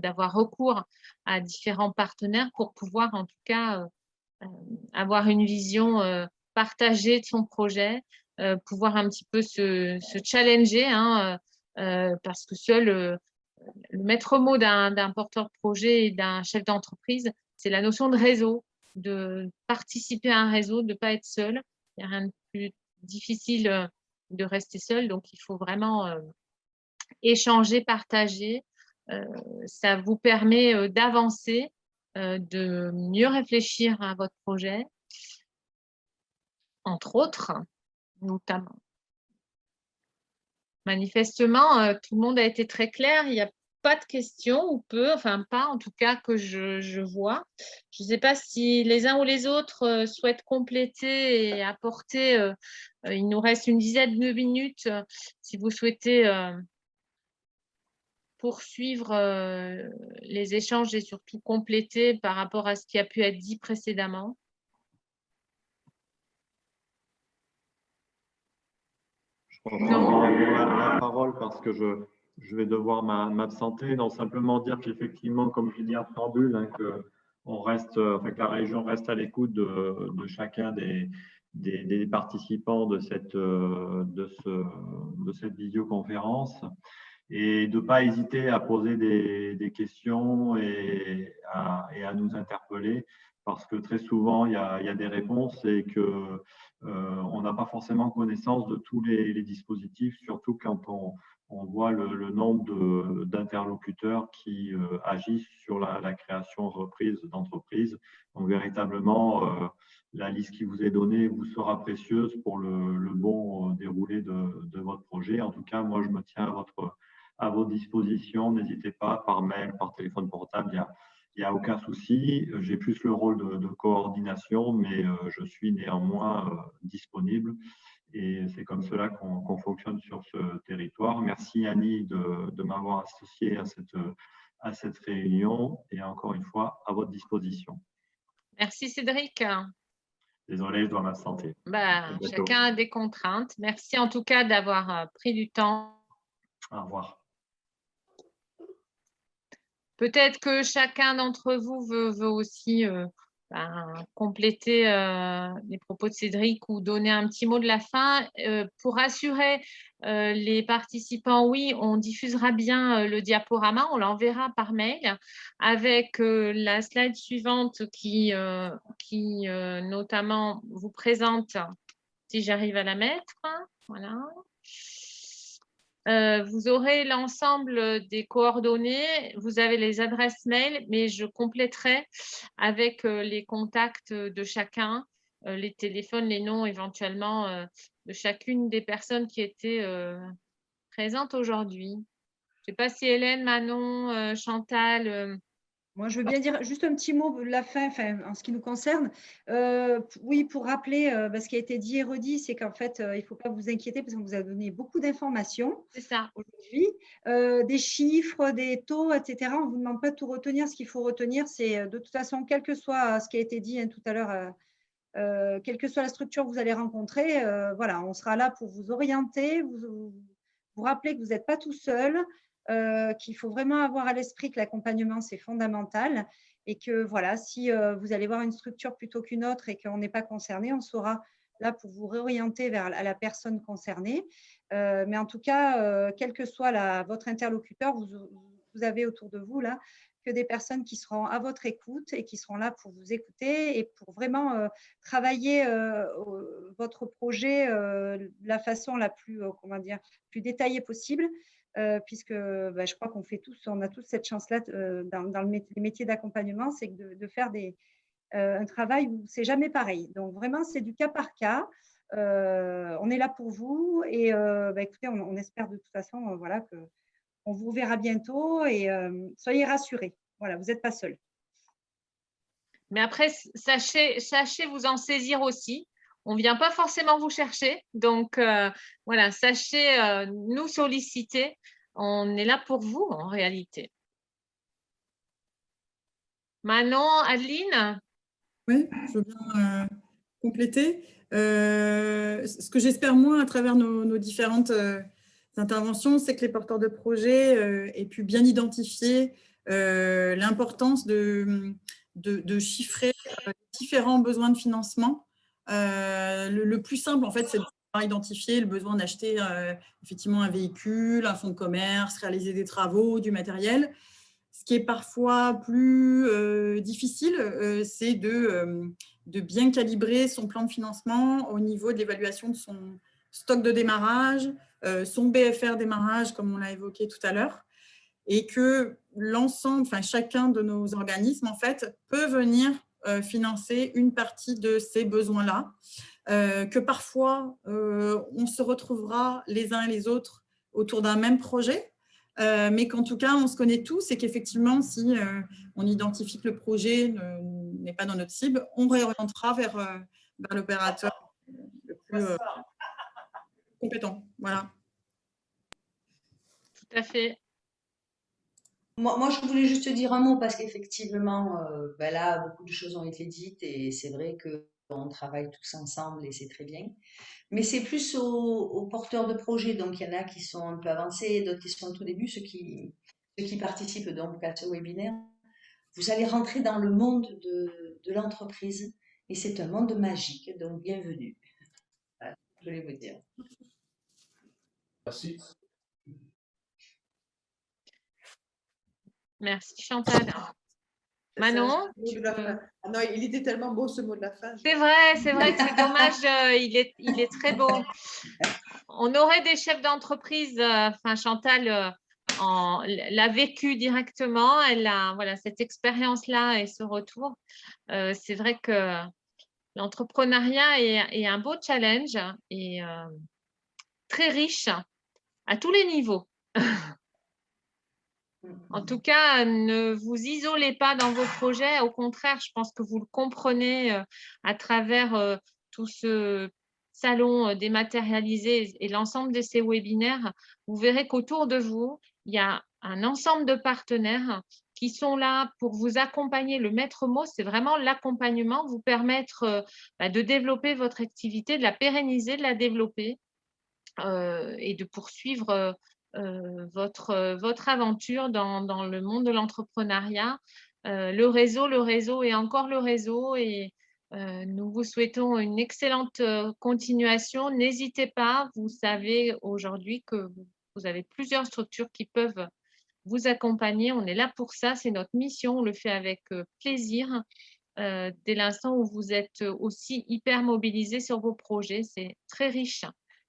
d'avoir recours à différents partenaires pour pouvoir en tout cas avoir une vision partagée de son projet, pouvoir un petit peu se challenger, parce que seul le maître mot d'un porteur de projet et d'un chef d'entreprise, c'est la notion de réseau, de participer à un réseau, de ne pas être seul. Il n'y a rien de plus difficile de rester seul, donc il faut vraiment échanger, partager. Ça vous permet d'avancer, de mieux réfléchir à votre projet, entre autres, notamment. Manifestement, tout le monde a été très clair. Il n'y a pas de questions, ou peu, enfin pas en tout cas que je vois. Je ne sais pas si les uns ou les autres souhaitent compléter et apporter. Il nous reste une dizaine de minutes. Si vous souhaitez poursuivre les échanges et surtout compléter par rapport à ce qui a pu être dit précédemment. Je prends la parole parce que je vais devoir m'absenter. Non, simplement dire qu'effectivement, comme je l'ai dit en préambule, que la région reste à l'écoute de chacun des participants de cette visioconférence. et de ne pas hésiter à poser des questions et à nous interpeller, parce que très souvent, il y a des réponses et que on n'a pas forcément connaissance de tous les dispositifs, surtout quand on voit le nombre d'interlocuteurs qui agissent sur la création reprise d'entreprises. Donc, véritablement, la liste qui vous est donnée vous sera précieuse pour le bon déroulé de votre projet. En tout cas, moi, je me tiens à votre disposition. N'hésitez pas, par mail, par téléphone portable, il n'y a aucun souci. J'ai plus le rôle de coordination, mais je suis néanmoins disponible. Et c'est comme cela qu'on fonctionne sur ce territoire. Merci Annie de m'avoir associé à cette réunion et encore une fois à votre disposition. Merci Cédric. Désolé, je dois m'absenter. Chacun a des contraintes. Merci en tout cas d'avoir pris du temps. Au revoir. Peut-être que chacun d'entre vous veut aussi compléter les propos de Cédric ou donner un petit mot de la fin. Pour rassurer les participants, oui, on diffusera bien le diaporama, on l'enverra par mail avec la slide suivante qui notamment vous présente, si j'arrive à la mettre, voilà. Vous aurez l'ensemble des coordonnées, vous avez les adresses mail, mais je compléterai avec les contacts de chacun, les téléphones, les noms éventuellement de chacune des personnes qui étaient présentes aujourd'hui. Je ne sais pas si Hélène, Manon, Chantal… Moi, je veux bien dire juste un petit mot de la fin, en ce qui nous concerne. Oui, pour rappeler ce qui a été dit et redit, c'est qu'en fait, il ne faut pas vous inquiéter parce qu'on vous a donné beaucoup d'informations aujourd'hui, des chiffres, des taux, etc. On ne vous demande pas de tout retenir. Ce qu'il faut retenir, c'est de toute façon, quel que soit ce qui a été dit tout à l'heure, quelle que soit la structure que vous allez rencontrer, voilà, on sera là pour vous orienter, vous rappeler que vous n'êtes pas tout seul, qu'il faut vraiment avoir à l'esprit que l'accompagnement, c'est fondamental et que voilà, si vous allez voir une structure plutôt qu'une autre et qu'on n'est pas concerné, on sera là pour vous réorienter vers la personne concernée. Mais en tout cas, quel que soit votre interlocuteur, vous avez autour de vous là que des personnes qui seront à votre écoute et qui seront là pour vous écouter et pour vraiment travailler votre projet de la façon la plus, plus détaillée possible. Puisque je crois on a tous cette chance-là dans les métiers d'accompagnement, c'est de faire un travail où c'est jamais pareil. Donc vraiment, c'est du cas par cas. On est là pour vous et écoutez, on espère de toute façon voilà, qu'on vous verra bientôt et soyez rassurés. Voilà, vous n'êtes pas seuls. Mais après, sachez vous en saisir aussi. On ne vient pas forcément vous chercher. Donc, voilà, sachez nous solliciter. On est là pour vous, en réalité. Manon, Adeline? Oui, je veux bien compléter. Ce que j'espère, moi, à travers nos différentes interventions, c'est que les porteurs de projets aient pu bien identifier l'importance de chiffrer différents besoins de financement. Le plus simple, en fait, c'est de pouvoir identifier le besoin d'acheter effectivement un véhicule, un fonds de commerce, réaliser des travaux, du matériel. Ce qui est parfois plus difficile, c'est de bien calibrer son plan de financement au niveau de l'évaluation de son stock de démarrage, son BFR démarrage, comme on l'a évoqué tout à l'heure, et que chacun de nos organismes, en fait, peut venir financer une partie de ces besoins-là, que parfois, on se retrouvera les uns et les autres autour d'un même projet, mais qu'en tout cas, on se connaît tous et qu'effectivement, si on identifie que le projet n'est pas dans notre cible, on réorientera vers l'opérateur le plus compétent. Voilà. Tout à fait. Moi, je voulais juste dire un mot parce qu'effectivement, là, beaucoup de choses ont été dites et c'est vrai qu'on travaille tous ensemble et c'est très bien. Mais c'est plus aux porteurs de projets. Donc, il y en a qui sont un peu avancés, d'autres qui sont au tout début, ceux qui participent donc à ce webinaire. Vous allez rentrer dans le monde de l'entreprise et c'est un monde magique. Donc, bienvenue. Voilà, je voulais vous dire. Merci. Merci Chantal. Manon, Ah non, il était tellement beau ce mot de la fin. C'est vrai que c'est dommage, il est très beau. On aurait des chefs d'entreprise, enfin Chantal l'a vécu directement, elle a voilà, cette expérience-là et ce retour. C'est vrai que l'entrepreneuriat est un beau challenge et très riche à tous les niveaux. En tout cas, ne vous isolez pas dans vos projets. Au contraire, je pense que vous le comprenez à travers tout ce salon dématérialisé et l'ensemble de ces webinaires. Vous verrez qu'autour de vous, il y a un ensemble de partenaires qui sont là pour vous accompagner. Le maître mot, c'est vraiment l'accompagnement, vous permettre de développer votre activité, de la pérenniser, de la développer et de poursuivre votre aventure dans le monde de l'entrepreneuriat. Le réseau et encore le réseau. Et nous vous souhaitons une excellente continuation. N'hésitez pas, vous savez aujourd'hui que vous avez plusieurs structures qui peuvent vous accompagner. On est là pour ça, c'est notre mission, on le fait avec plaisir. Dès l'instant où vous êtes aussi hyper mobilisés sur vos projets, c'est très riche.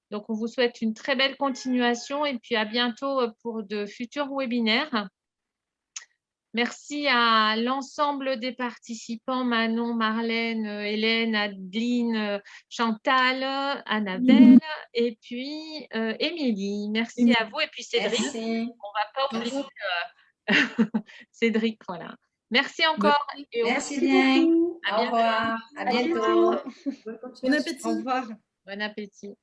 Donc, on vous souhaite une très belle continuation et puis à bientôt pour de futurs webinaires. Merci à l'ensemble des participants, Manon, Marlène, Hélène, Adeline, Chantal, Annabelle et puis Émilie. Merci à vous et puis Cédric. Merci. On ne va pas oublier Cédric, voilà. Merci encore. Et Merci bien. Au revoir. À bientôt. Bon appétit. Au revoir. Bon appétit.